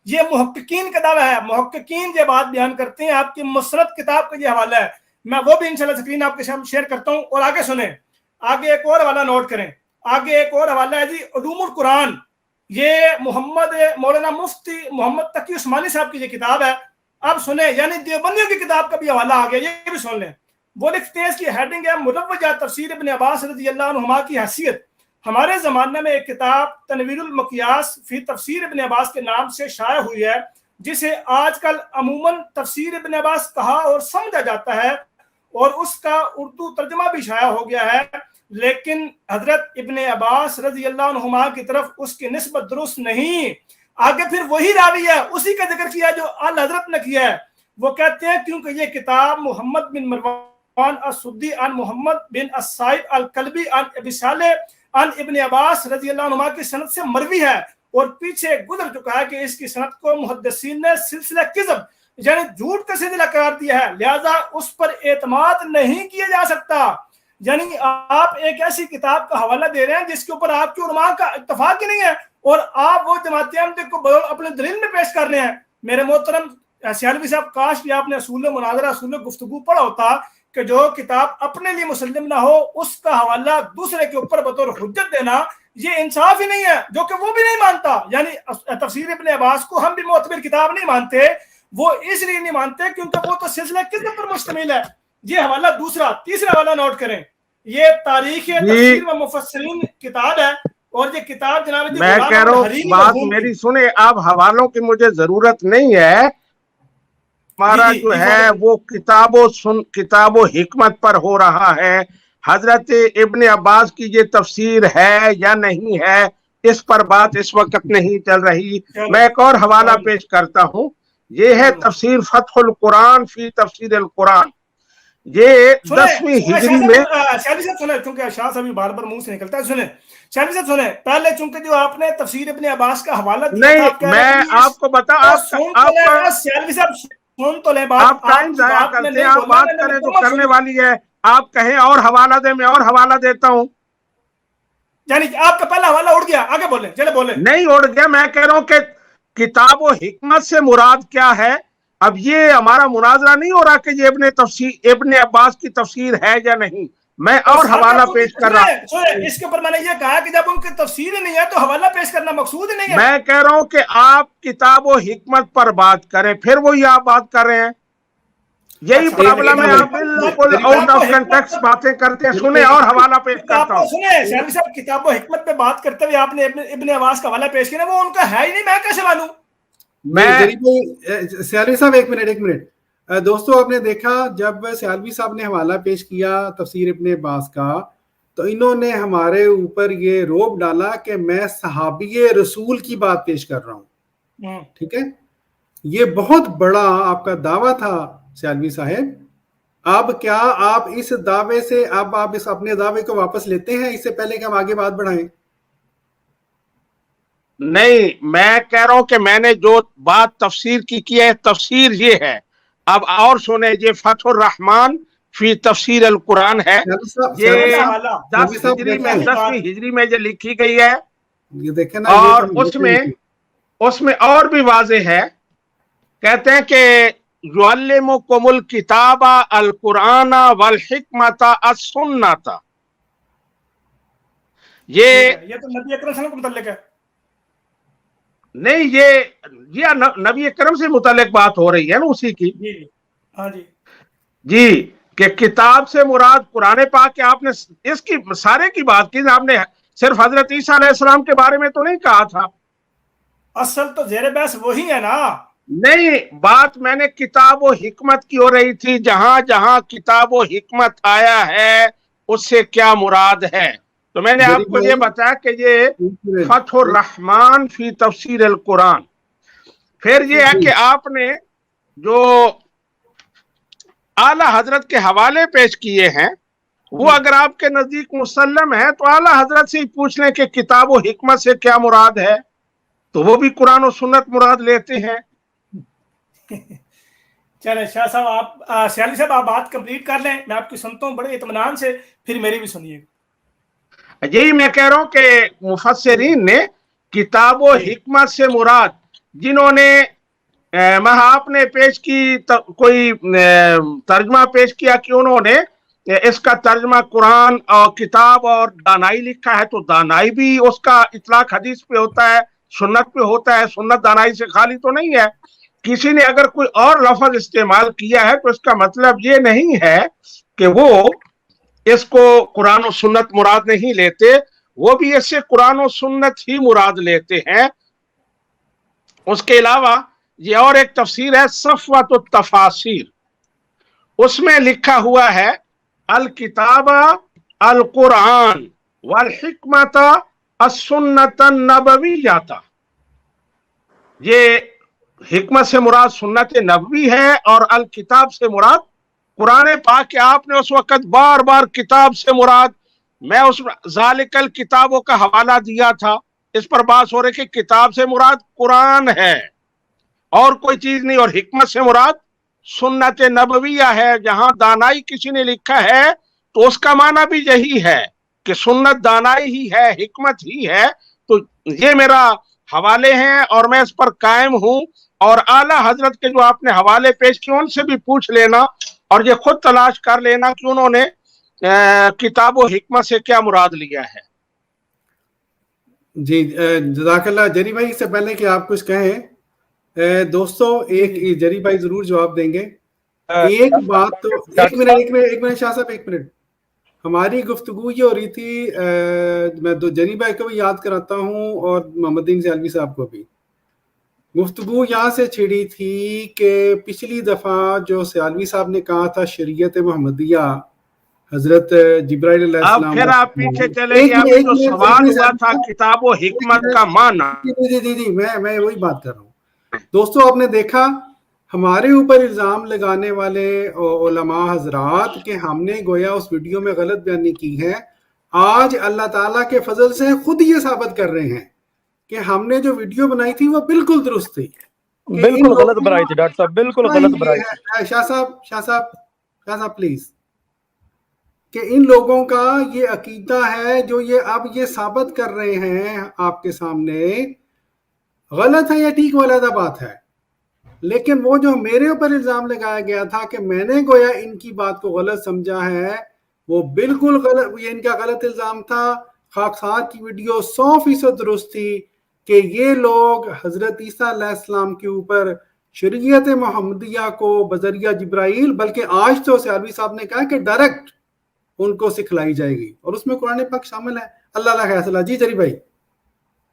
یہ محققین کا دعویٰ ہے, محققین یہ بات بیان کرتے ہیں. آپ کی مسند کتاب کا یہ حوالہ ہے, میں وہ بھی انشاءاللہ اسکرین آپ کے ساتھ شیئر کرتا ہوں. اور آگے سنیں, آگے ایک اور حوالہ نوٹ کریں. آگے ایک اور حوالہ ہے جی علوم القرآن, یہ مولانا مفتی محمد تقی عثمانی صاحب کی یہ کتاب ہے. اب سنیں, یعنی دیوبندیوں کی کتاب کا بھی حوالہ آ گیا, یہ بھی سن لیں. وہ لکھتے ہیں اس کی ہیڈنگ ہے مروجہ تفسیر ابن عباس رضی اللہ عنہما کی حیثیت. ہمارے زمانے میں ایک کتاب تنویر المقیاس فی تفسیر ابن عباس کے نام سے شائع ہوئی ہے, جسے آج کل عموماً تفسیر ابن عباس کہا اور سمجھا جاتا ہے, اور اس کا اردو ترجمہ بھی شائع ہو گیا ہے. لیکن حضرت ابن عباس رضی اللہ عنہما کی طرف اس کی نسبت درست نہیں. آگے پھر وہی راوی ہے, اسی کا ذکر کیا جو آل حضرت نے کیا ہے. وہ کہتے ہیں کیونکہ یہ کتاب محمد بن مروان السدی عن محمد بن السائب الکلبی عن ابی صالح عن ابن عباس رضی اللہ عنہما کی سند سے مروی ہے, اور پیچھے گزر چکا ہے کہ اس کی سند کو محدثین نے سلسلہ کذب یعنی جھوٹ کا سلسلہ قرار دیا ہے, لہذا اس پر اعتماد نہیں کیا جا سکتا. یعنی آپ ایک ایسی کتاب کا حوالہ دے رہے ہیں جس کے اوپر آپ کے علماء کا اتفاق ہی نہیں ہے, اور آپ وہ جماعت احمدیہ کو اپنے دلیل میں پیش کر رہے ہیں. میرے محترم سیالوی صاحب, کاش کہ آپ نے اصول مناظرہ اصول گفتگو پڑھا ہوتا کہ جو کتاب اپنے لیے مسلم نہ ہو اس کا حوالہ دوسرے کے اوپر بطور حجت دینا یہ انصاف ہی نہیں ہے, جو کہ وہ بھی نہیں مانتا. یعنی تفسیر ابن عباس کو ہم بھی معتبر کتاب نہیں مانتے, وہ اس لیے نہیں مانتے کیونکہ وہ تو سلسلہ کذب پر مشتمل ہے. یہ حوالہ دوسرا. تیسرا حوالہ نوٹ کریں, یہ تاریخ تفسیر و مفسرین کتاب ہے, اور یہ کتاب جناب میں کہہ رہا ہوں بات میری سنیں, آپ حوالوں کی مجھے ضرورت نہیں ہے. ہمارا جو ہے وہ کتاب و حکمت پر ہو رہا ہے. حضرت ابن عباس کی یہ تفسیر ہے یا نہیں ہے اس پر بات اس وقت نہیں چل رہی. میں ایک اور حوالہ پیش کرتا ہوں, یہ ہے تفسیر فتح القرآن فی تفسیر القرآن. یہ 10ویں ہجری میں شاہد صاحب سنیں, چونکہ شاہ صاحب بار بار منہ سے نکلتا ہے. سنیں شاہد صاحب سنیں, پہلے چونکہ جو آپ نے تفسیر ابن عباس کا حوالہ نہیں, میں آپ کو بتا آپ ٹائم ضائع کرتے ہیں, آپ بات کریں تو کرنے والی ہے, آپ کہیں اور حوالہ دیں, میں اور حوالہ دیتا ہوں. یعنی آپ کا پہلا حوالہ اڑ گیا, آگے بولیں, چلے بولیں. نہیں اڑ گیا, میں کہہ رہا ہوں کہ کتاب و حکمت سے مراد کیا ہے. اب یہ ہمارا مناظرہ نہیں ہو رہا کہ یہ ابن عباس کی تفسیر ہے یا نہیں, میں اور حوالہ پیش کر رہا ہوں. اس کے اوپر میں نے یہ کہا کہ جب ان کی تفسیر نہیں ہے تو حوالہ پیش کرنا مقصود ہی نہیں ہے. میں کہہ رہا ہوں کہ آپ کتاب و حکمت پر بات کریں, پھر وہی آپ بات کر رہے ہیں. یہی پرابلم ہے, آپ بالکل آؤٹ آف کنٹیکسٹ باتیں کرتے ہیں. سنیں اور حوالہ پیش کرتا ہوں. سنیں سیالوی صاحب, کتاب و حکمت پہ بات کرتے ہوئے آپ نے ابن عباس کا حوالہ پیش کیا, وہ ان کا ہے ہی نہیں, میں کیسے مانوں؟ سیالوی صاحب ایک منٹ دوستو, آپ نے دیکھا جب سیالوی صاحب نے حوالہ پیش کیا تفسیر ابن عباس کا, تو انہوں نے ہمارے اوپر یہ روب ڈالا کہ میں صحابی رسول کی بات پیش کر رہا ہوں. ٹھیک ہے, یہ بہت بڑا آپ کا دعویٰ تھا سیالوی صاحب. اب کیا آپ اس دعوے سے اب آپ اس اپنے دعوے کو واپس لیتے ہیں اس سے پہلے کہ ہم آگے بات بڑھائیں؟ نہیں, میں کہہ رہا ہوں کہ میں نے جو بات تفسیر کی ہے, تفسیر یہ ہے. اب اور سنیں, یہ فتح الرحمن فی تفسیر القرآن ہے, یہ 10 ہجری میں 10ویں ہجری میں جو لکھی گئی ہے, اور اس میں اور بھی واضح ہے. کہتے ہیں کہ یعلمکم الکتاب القرآن والحکمت السنت. یہ تو نبی اکرم صلی اللہ علیہ وسلم کو متعلق ہے. نہیں, یہ نبی اکرم سے متعلق بات ہو رہی ہے نا اسی کی. ہاں جی جی, کہ کتاب سے مراد قرآن پاک کے, آپ نے اس کی سارے کی بات کی, آپ نے صرف حضرت عیسیٰ علیہ السلام کے بارے میں تو نہیں کہا تھا. اصل تو زیر بحث وہی ہے نا. نہیں, بات میں نے کتاب و حکمت کی ہو رہی تھی. جہاں جہاں کتاب و حکمت آیا ہے اس سے کیا مراد ہے, تو میں نے آپ کو یہ بتایا کہ یہ فتح الرحمن فی تفسیر القرآن. پھر یہ ہے کہ آپ نے جو اعلی حضرت کے حوالے پیش کیے ہیں, وہ اگر آپ کے نزدیک مسلم ہے تو اعلی حضرت سے ہی پوچھ لیں کہ کتاب و حکمت سے کیا مراد ہے, تو وہ بھی قرآن و سنت مراد لیتے ہیں. چلیں شاہ صاحب, آپ سیالوی صاحب آپ بات کمپلیٹ کر لیں, میں آپ کی سنتا ہوں بڑے اطمینان سے, پھر میری بھی سنیے. یہی میں کہہ رہا ہوں کہ مفسرین نے کتاب و حکمت سے مراد, جنہوں نے آپ نے پیش کی کوئی ترجمہ پیش کیا کہ انہوں نے اس کا ترجمہ قرآن اور کتاب اور دانائی لکھا ہے, تو دانائی بھی اس کا اطلاق حدیث پہ ہوتا ہے, سنت پہ ہوتا ہے. سنت دانائی سے خالی تو نہیں ہے. کسی نے اگر کوئی اور لفظ استعمال کیا ہے تو اس کا مطلب یہ نہیں ہے کہ وہ اس کو قرآن و سنت مراد نہیں لیتے, وہ بھی اس سے قرآن و سنت ہی مراد لیتے ہیں. اس کے علاوہ یہ اور ایک تفسیر ہے صفوۃ التفاسیر, اس میں لکھا ہوا ہے الکتاب القرآن والحکمت السنت النبویۃ. یہ حکمت سے مراد سنت نبوی ہے, اور الکتاب سے مراد قرآن پاک کے. آپ نے اس وقت بار بار کتاب سے مراد, میں اس ذالک الکتابوں کا حوالہ دیا تھا, اس پر بات ہو رہی کہ کتاب سے مراد قرآن ہے اور کوئی چیز نہیں, اور حکمت سے مراد سنت نبویہ ہے. جہاں دانائی کسی نے لکھا ہے تو اس کا معنی بھی یہی ہے کہ سنت دانائی ہی ہے, حکمت ہی ہے. تو یہ میرا حوالے ہیں اور میں اس پر قائم ہوں, اور اعلی حضرت کے جو آپ نے حوالے پیش کیے ان سے بھی پوچھ لینا, اور یہ خود تلاش کر لینا کہ انہوں نے کتاب و حکمت سے کیا مراد لیا ہے. جی جزاک اللہ. جری بھائی, اس سے پہلے کہ آپ کچھ کہیں, دوستو ایک جری بھائی ضرور جواب دیں گے. ایک بات تو ایک منٹ شاہ صاحب, ایک منٹ. ہماری گفتگو یہ ہو رہی تھی, میں جری بھائی کو بھی یاد کراتا ہوں اور محمد دین سیالوی صاحب کو بھی. گفتگو یہاں سے چھڑی تھی کہ پچھلی دفعہ جو سیالوی صاحب نے کہا تھا شریعت محمدیہ حضرت جبرائیل علیہ السلام, پھر آپ پیچھے چلے گئے. آپ جو سوال ہوا تھا کتاب و حکمت کا معنی, جی میں وہی بات کر رہا ہوں. دوستو آپ نے دیکھا ہمارے اوپر الزام لگانے والے علماء حضرات کہ ہم نے گویا اس ویڈیو میں غلط بیانی کی ہے, آج اللہ تعالیٰ کے فضل سے خود یہ ثابت کر رہے ہیں کہ ہم نے جو ویڈیو بنائی تھی وہ بالکل درست تھی. بالکل غلط بنائی تھی ڈاکٹر صاحب, بالکل غلط بنائی تھی. شاہ صاحب پلیز, کہ ان لوگوں کا یہ عقیدہ ہے جو یہ اب یہ ثابت کر رہے ہیں آپ کے سامنے, غلط ہے یا ٹھیک وہ علیحدہ بات ہے, لیکن وہ جو میرے اوپر الزام لگایا گیا تھا کہ میں نے گویا ان کی بات کو غلط سمجھا ہے, وہ بالکل غلط، یہ ان کا غلط الزام تھا. خاکسار کی ویڈیو 100% درست تھی کہ یہ لوگ حضرت عیسیٰ علیہ السلام کے اوپر شریعت محمدیہ کو بذریعہ جبرائیل، بلکہ آج تو سیالوی صاحب نے کہا کہ ڈائریکٹ ان کو سکھلائی جائے گی، اور اس میں قرآن پاک شامل ہے. اللہ اللہ فیصلہ. جی جری بھائی.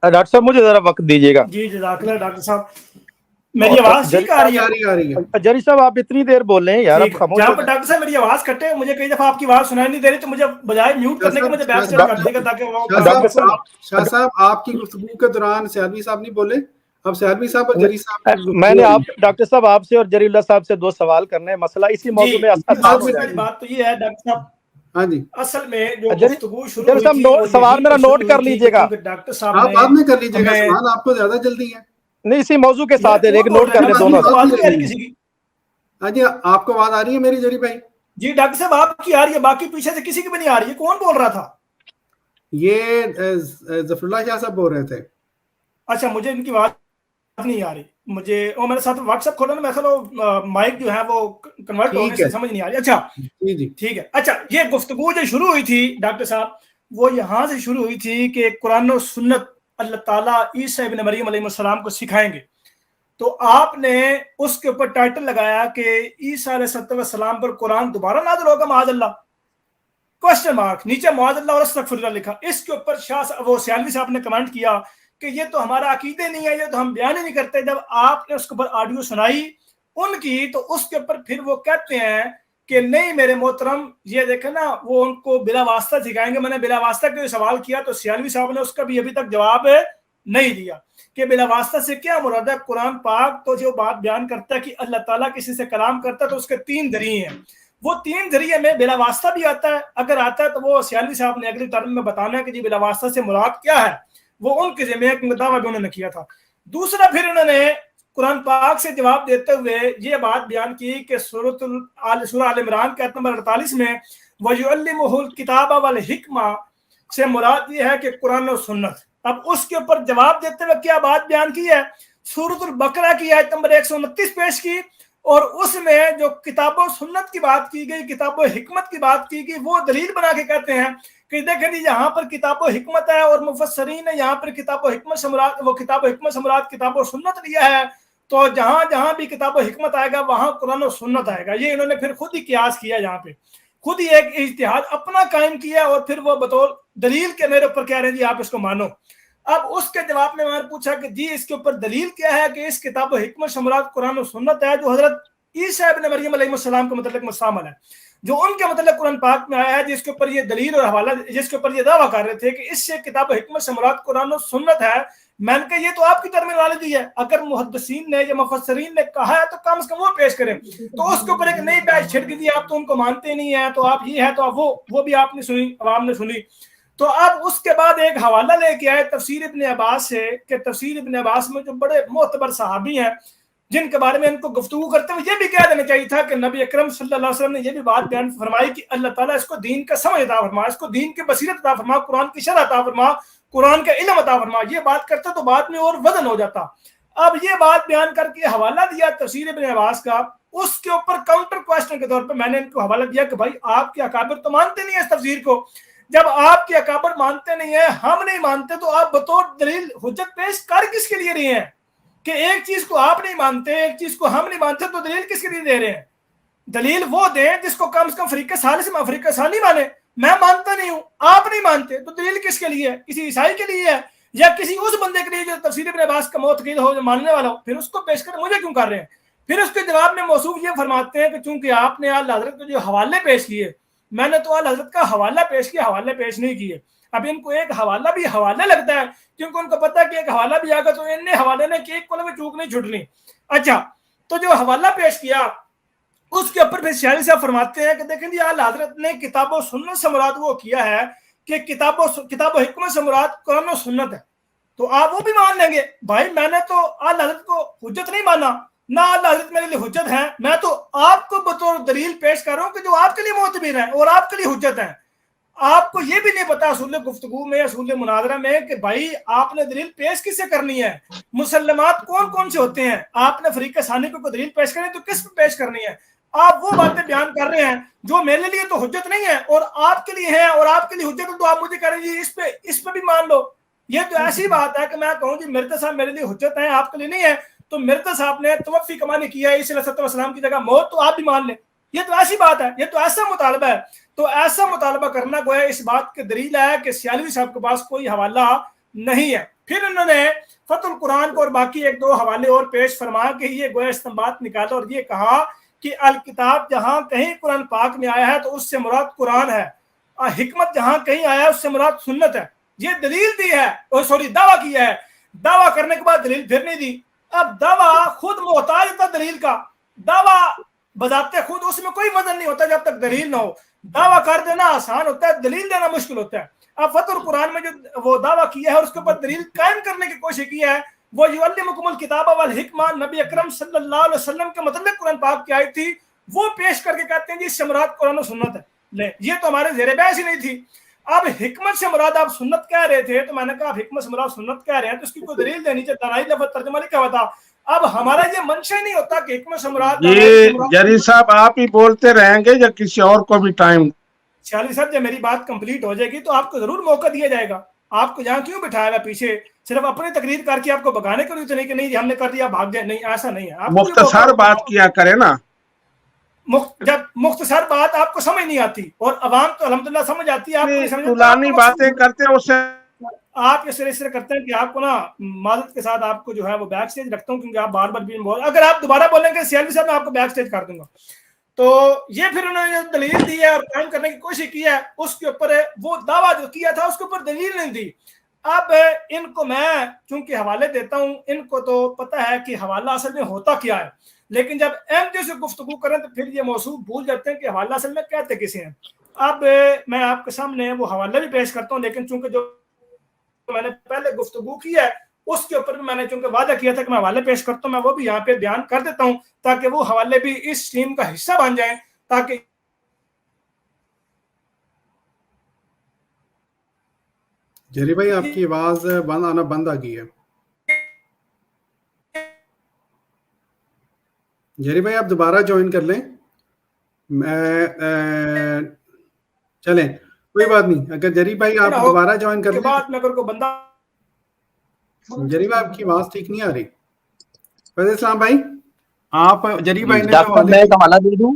ڈاکٹر صاحب مجھے ذرا وقت دیجیے گا. جی جزاک اللہ ڈاکٹر صاحب. میری آواز ٹھیک آ رہی ہے؟ جری صاحب آپ اتنی دیر بول رہے ہیں یار، آپ خاموش. جہاں پر ڈاکٹر صاحب میری آواز کٹے، مجھے کئی دفعہ آپ کی آواز سنائی نہیں دے رہی، تو مجھے بجائے میوٹ کرنے کے مجھے بیک اسٹیپ کر دے گا تاکہ شاہ صاحب آپ کی گفتگو کے دوران سیالوی صاحب نہیں بولے. اب سیالوی صاحب اور جری صاحب، میں نے آپ ڈاکٹر صاحب آپ سے اور جری اللہ صاحب سے 2 سوال کرنے ہیں. مسئلہ اسی موضوع میں بات تو یہ ہے ڈاکٹر صاحب. ہاں جی، اصل میں جو گفتگو شروع ہوئی تھی، سوال میرا نوٹ کر لیجئے گا. ڈاکٹر صاحب آپ بعد میں کر لیجئے گا سوال، آپ کو زیادہ جلدی ہے. نہیں اسی موضوع کے ساتھ ہے، لیکن نوٹ کر لیں دونوں. ہاں جی، آپ کو آواز آ رہی ہے میری جری بھائی؟ جی ڈاکٹر صاحب آپ کی آ رہی ہے، باقی پیچھے سے کسی کی بھی نہیں آ رہی ہے. کون بول رہا تھا؟ یہ ظفر اللہ شاہ صاحب بول رہے تھے. اچھا مجھے ان کی آواز نہیں آ رہی. مجھے وہ میرے ساتھ واٹس ایپ کھولا نا، میں خیال مائک جو ہے وہ کنورٹ ہونے سے سمجھ نہیں آ رہی. اچھا جی ٹھیک ہے. اچھا یہ گفتگو جو شروع ہوئی تھی ڈاکٹر صاحب، وہ یہاں سے شروع ہوئی تھی کہ قرآن و سنت اللہ تعالیٰ عیسیٰ ابن مریم علیہ السلام کو سکھائیں گے. تو آپ نے اس کے اوپر ٹائٹل لگایا کہ عیسیٰ علیہ السلام پر قرآن دوبارہ نازل ہوگا معاذ اللہ، کوسچن مارک، نیچے معاذ اللہ اور استغفر اللہ لکھا. اس کے اوپر وہ سیالوی صاحب نے کمنٹ کیا کہ یہ تو ہمارا عقیدے نہیں ہے، یہ تو ہم بیان ہی نہیں کرتے. جب آپ نے اس کے اوپر آڈیو سنائی ان کی، تو اس کے اوپر پھر وہ کہتے ہیں کہ نہیں میرے محترم، یہ دیکھیں نا وہ ان کو بلا واسطہ سکھائیں گے. میں نے بلا واسطہ کے سوال کیا تو سیالوی صاحب نے اس کا بھی ابھی تک جواب نہیں دیا کہ بلا واسطہ سے کیا مراد ہے. قرآن پاک تو جو بات بیان کرتا ہے کہ اللہ تعالیٰ کسی سے کلام کرتا ہے تو اس کے 3 ذریعے ہیں. وہ 3 ذریعے میں بلا واسطہ بھی آتا ہے، اگر آتا ہے تو وہ سیالوی صاحب نے اگلی ٹرم میں بتانا ہے کہ جی بلا واسطہ سے مراد کیا ہے. وہ ان کے ذمہ ایک دعویٰ بھی انہوں نے کیا تھا. دوسرا پھر انہوں نے قرآن پاک سے جواب دیتے ہوئے یہ بات بیان کی کہ سورہ آل عمران کے آیت نمبر 48 میں وَيُعَلِّمُهُ الْكِتَابَ وَالْحِکْمَةَ سے مراد یہ ہے کہ قرآن و سنت. اب اس کے اوپر جواب دیتے ہوئے کیا بات بیان کی ہے، سورۃ البقرہ کی آیت نمبر 129 پیش کی، اور اس میں جو کتاب و سنت کی بات کی گئی، کتاب و حکمت کی بات کی گئی، وہ دلیل بنا کے کہتے ہیں کہ دیکھیں جی یہاں پر کتاب و حکمت ہے، اور مفسرین نے یہاں پر کتاب و حکمت سے مراد، وہ کتاب و حکمت سے مراد کتاب و سنت لیا ہے. تو جہاں جہاں بھی کتاب و حکمت آئے گا وہاں قرآن و سنت آئے گا. یہ انہوں نے پھر خود ہی قیاس کیا، یہاں پہ خود ہی ایک اجتہاد اپنا قائم کیا، اور پھر وہ بطور دلیل کے میرے اوپر کہہ رہے ہیں جی آپ اس کو مانو. اب اس کے جواب میں نے پوچھا کہ جی اس کے اوپر دلیل کیا ہے کہ اس کتاب و حکمت سے مراد قرآن و سنت ہے جو حضرت عیسیٰ ابن مریم علیہ السلام کے متعلق مستعمل ہے، جو ان کے متعلق قرآن پاک میں آیا ہے، جس کے اوپر یہ دلیل اور حوالہ، جس کے اوپر یہ دعویٰ کر رہے تھے کہ اس سے کتاب و حکمت سے مراد قرآن و سنت ہے. میں نے کہا یہ تو آپ کی ٹرمینالوجی ہے، اگر محدثین نے یا مفسرین نے کہا ہے تو کم از کم وہ پیش کریں. تو اس کے اوپر ایک نئی بیچ چھڑک دی، آپ تو ان کو مانتے نہیں ہیں، تو آپ یہ ہے تو آپ وہ بھی آپ نے سنی، عوام نے سنی. تو اب اس کے بعد ایک حوالہ لے کے آئے تفسیر ابن عباس سے کہ تفسیر ابن عباس میں جو بڑے معتبر صحابی ہیں جن کے بارے میں ان کو گفتگو کرتے ہوئے یہ بھی کہہ دینا چاہیے تھا کہ نبی اکرم صلی اللہ علیہ وسلم نے یہ بھی بات بیان فرمائی کہ اللہ تعالیٰ اس کو دین کا سمجھ عطا فرما، اس کو دین کی بصیرت عطا فرما، قرآن کی شرح عطا فرما، قرآن کا علم عطا فرما. یہ بات کرتا تو بعد میں اور وزن ہو جاتا. اب یہ بات بیان کر کے حوالہ دیا تفسیر ابن عباس کا. اس کے اوپر کاؤنٹر کوسچن کے طور پر میں نے ان کو حوالہ دیا کہ بھائی آپ کے اکابر تو مانتے نہیں ہیں اس تفسیر کو. جب آپ کے اکابر مانتے نہیں ہیں، ہم نہیں مانتے، تو آپ بطور دلیل حجت پیش کر کس کے لیے رہے ہیں کہ ایک چیز کو آپ نہیں مانتے، ایک چیز کو ہم نہیں مانتے، تو دلیل کس کے لیے دے رہے ہیں؟ دلیل وہ دیں جس کو کم سے کم فریق ثالث میں فریق ثانی مانے. میں مانتا نہیں ہوں، آپ نہیں مانتے، تو دلیل کس کے لیے ہے؟ کسی عیسائی کے لیے ہے یا کسی اس بندے کے لیے جو تفسیر ابن عباس کا موتقید ہو، جو ماننے والا ہو؟ پھر اس کو پیش کر مجھے کیوں کر رہے ہیں؟ پھر اس کے جواب میں موصوف یہ فرماتے ہیں کہ چونکہ آپ نے اعلیٰ حضرت کو جو حوالے پیش کیے، میں نے تو اعلیٰ حضرت کا حوالہ پیش کیا، حوالے پیش نہیں کیے. اب ان کو ایک حوالہ بھی حوالہ لگتا ہے کیونکہ ان کو پتا ہے کہ ایک حوالہ بھی آگا تو ان نے حوالے نے کہ ایک کو بھی چوک نہیں چھٹنی. اچھا تو جو حوالہ پیش کیا اس کے اوپر پھر شاعری صاحب فرماتے ہیں کہ دیکھیں جی اعلیٰ حضرت نے کتاب و سنت سے مراد وہ کیا ہے کہ کتاب و حکمت سے مراد قرآن و سنت ہے. تو آپ وہ بھی مان لیں گے. بھائی میں نے تو اعلیٰ حضرت کو حجت نہیں مانا، نہ اعلیٰ حضرت میرے لیے حجت ہے، میں تو آپ کو بطور دلیل پیش کر رہا ہوں کہ جو آپ کے لیے معتبر ہے اور آپ کے لیے حجت ہے. آپ کو یہ بھی نہیں پتا اصول گفتگو میں، اصول مناظرہ میں کہ بھائی آپ نے دلیل پیش کس سے کرنی ہے، مسلمات کون کون سے ہوتے ہیں. آپ نے فریق ثانی کو دلیل پیش کرنی تو کس پہ پیش کرنی ہے؟ آپ وہ باتیں بیان کر رہے ہیں جو میرے لیے تو حجت نہیں ہے اور آپ کے لیے ہے، اور آپ کے لیے حجت ہے، تو آپ مجھے کہہ رہے ہیں جی اس پہ بھی مان لو. یہ تو ایسی بات ہے کہ میں کہوں جی مرزا صاحب میرے لیے حجت ہے، آپ کے لیے نہیں ہے، تو مرزا صاحب نے توفی کمانے کیا ہے عیسی علیہ السلام کی جگہ موت، تو آپ بھی مان لیں. یہ تو ایسی بات ہے، یہ تو ایسا مطالبہ ہے. تو ایسا مطالبہ کرنا گویا اس بات کی دلیل ہے کہ سیالوی صاحب کے پاس کوئی حوالہ نہیں ہے. پھر انہوں نے فتح القرآن کو اور باقی ایک دو حوالے اور پیش فرما کے یہ گویا استنباط نکالا اور یہ کہا کہ الکتاب جہاں کہیں قرآن پاک میں آیا ہے تو اس سے مراد قرآن ہے، حکمت جہاں کہیں آیا ہے اس سے مراد سنت ہے. یہ دلیل دی ہے، دعویٰ کیا ہے، دعویٰ کرنے کے بعد دلیل پھر نہیں دی. اب دعویٰ خود محتاج تھا دلیل کا، دعویٰ بذات خود اس میں کوئی وزن نہیں ہوتا جب تک دلیل نہ ہو. دعویٰ کر دینا آسان ہوتا ہے، دلیل دینا مشکل ہوتا ہے. اب فتح القرآن میں جو وہ دعویٰ کیا ہے اور اس کے اوپر دلیل قائم کرنے کی کوشش کی ہے وہ یعلمکم الکتاب والحکمہ، نبی اکرم صلی اللہ علیہ وسلم کے متعلق قرآن پاک کی آیت تھی، وہ پیش کر کے کہتے ہیں جی اس سے مراد قرآن و سنت ہے. لے یہ تو ہمارے زیر بحث ہی نہیں تھی. اب حکمت سے مراد آپ سنت کہہ رہے تھے تو میں نے کہا حکمت سے مراد سنت کہہ رہے ہیں تو اس کی کوئی دلیل دینی چاہیے، دانائی لفظ ترجمہ لکھا ہوا تھا. اب ہمارا یہ منشا نہیں ہوتا کہ حکمت سے مراد. یہ جری صاحب آپ ہی بولتے رہیں گے یا کسی اور کو بھی ٹائم؟ شالی صاحب جب میری بات کمپلیٹ ہو جائے گی تو آپ کو ضرور موقع دیا جائے گا. آپ کو یہاں کیوں بٹھایا گا پیچھے صرف اپنی تقریر کر کے آپ کو بگانے کے لیے تو نہیں کہ نہیں ہم نے کر دیا بھاگ جائے، نہیں ایسا نہیں ہے. مختصر بات کیا کرے نا، جب مختصر بات آپ کو سمجھ نہیں آتی اور عوام تو الحمدللہ سمجھ آتی ہے، آپ کو طولانی باتیں کرتے ہیں اسے آپ اس طرح کرتے ہیں کہ آپ کو نا معذرت کے ساتھ آپ کو جو ہے وہ بیک سٹیج رکھتا ہوں کیونکہ آپ بار بار بھی اگر آپ دوبارہ بولیں گے سیالوی صاحب میں آپ کو بیک سٹیج کر دوں گا. تو یہ پھر انہوں نے دلیل دی ہے اور قائم کرنے کی کوشش کی ہے، اس کے اوپر وہ دعویٰ جو کیا تھا اس کے اوپر دلیل نہیں دی. اب ان کو میں چونکہ حوالے دیتا ہوں، ان کو تو پتہ ہے کہ حوالہ اصل میں ہوتا کیا ہے، لیکن جب ایم جے سے گفتگو کریں تو پھر یہ موضوع بھول جاتے ہیں کہ حوالہ اصل میں کہتے کسے ہیں. اب میں آپ کے سامنے وہ حوالہ بھی پیش کرتا ہوں، لیکن چونکہ جو میں نے پہلے گفتگو کی ہے اس کے اوپر بھی میں نے چونکہ وعدہ کیا تھا کہ میں حوالے پیش کرتا ہوں، میں وہ بھی یہاں پہ بیان کر دیتا ہوں تاکہ وہ حوالے بھی اس ٹیم کا حصہ بن جائیں. تاکہ جری بھائی آپ کی آواز آنا بند آ گئی ہے. جری بھائی آپ دوبارہ جوائن کر لیں. چلیں کوئی بات نہیں، اگر جری بھائی آپ دوبارہ جوائن کر لیں. جری بھائی آپ کی آواز ٹھیک نہیں آ رہی. فیض اسلام بھائی آپ جری بھائی نے میں ایک حوالہ دے دوں.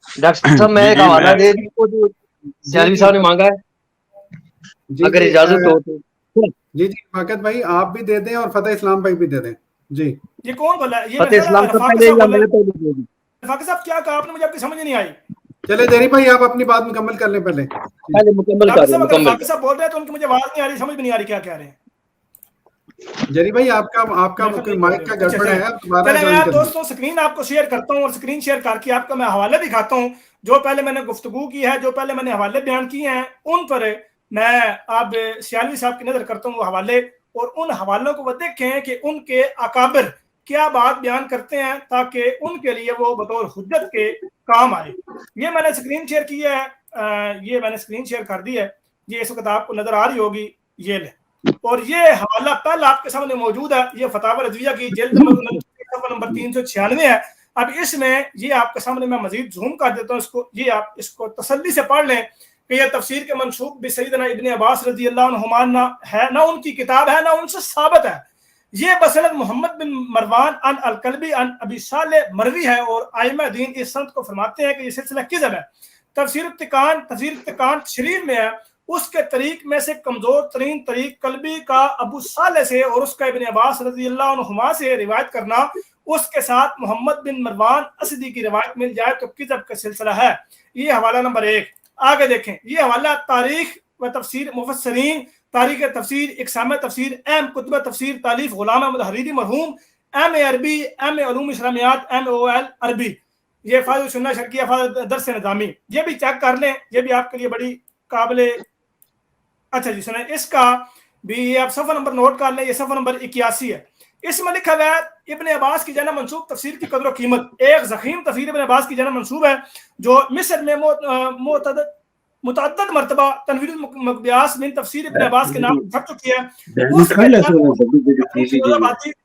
ڈاکٹر صاحب میں ایک حوالہ دے دوں جو سیالوی صاحب نے مانگا ہے، اگر اجازت ہو تو. جی فاقد بھائی آپ بھی دے دیں اور فتح اسلام بھائی بھی دے دیں. جی یہ کون بولا ہے؟ فتح اسلام صاحب کیا کہا آپ نے؟ مجھے آپ کی سمجھ نہیں آئی. چلے جری بھائی آپ اپنی بات مکمل کر لیں پہلے. مکمل کر رہے ہیں. فاقد صاحب بول رہے ہیں تو ان کی مجھے آواز نہیں آ رہی، سمجھ بھی نہیں آ رہی کیا کہہ رہے ہیں. جری بھائی آپ کا مائک کا گڑبڑ ہے. میں دوستوں سکرین آپ کو شیئر کرتا ہوں اور سکرین شیئر کر کے آپ کو میں حوالے دکھاتا ہوں جو پہلے میں نے گفتگو کی ہے، جو پہلے میں نے حوالے بیان کیے ہیں ان پر میں اب سیالوی صاحب کی نظر کرتا ہوں وہ حوالے، اور ان حوالوں کو وہ دیکھیں کہ ان کے اکابر کیا بات بیان کرتے ہیں تاکہ ان کے لیے وہ بطور حجت کے کام آئے. یہ میں نے سکرین شیئر کی ہے، یہ میں نے سکرین شیئر کر دی ہے، یہ اس وقت آپ کو نظر آ رہی ہوگی. یہ لیں، اور یہ حوالہ پہلا آپ کے سامنے موجود ہے، یہ فتاوی رضویہ کی جلد نمبر 396 ہے. اب اس میں یہ آپ کے سامنے میں مزید زوم کر دیتا ہوں اس کو، یہ آپ اس کو تسلی سے پڑھ لیں کہ یہ تفسیر کے منسوب بھی سیدنا ابن عباس رضی اللہ عنہما نہ ہے، نہ ان کی کتاب ہے، نہ ان سے ثابت ہے. یہ بسند محمد بن مروان ان الکلبی ان ابی صالح مروی ہے، اور ائمہ دین اس سند کو فرماتے ہیں کہ یہ سلسلہ کذب ہے. تفسیر اتقان شریف میں ہے، اس کے طریق میں سے کمزور ترین طریق کلبی کا ابو صالح سے اور اس کا ابن عباس رضی اللہ عنہما سے روایت کرنا، اس کے ساتھ محمد بن مروان اسدی کی روایت مل جائے تو کذب کا سلسلہ ہے. یہ حوالہ نمبر 1. آگے دیکھیں، یہ حوالہ تاریخ و تفسیر مفسرین، تاریخ تفسیر، اقسام تفسیر، اہم کتب تفسیر تالیف غلام احمد حریری مرحوم، ایم اے عربی، ایم اے علوم اسلامیات، ایم او ایل عربی، یہ فاضل سنہ شرقیہ، فاضل درس نظامی، یہ بھی چیک کر لیں، یہ بھی آپ کے لیے بڑی قابل. اچھا جی سنیں، اس کا بھی آپ صفحہ نمبر نوٹ کر لیں، یہ صفحہ نمبر 81 ہے. اس میں لکھا ہوا ہے ابن عباس کی جانب منسوب تفسیر کی قدر و قیمت. ایک ضخیم تفسیر ابن عباس کی جانب منسوب ہے جو مصر میں متعدد مرتبہ تنویر المقبیاس من تفسیر ابن عباس کے نام چھپ چکی ہے.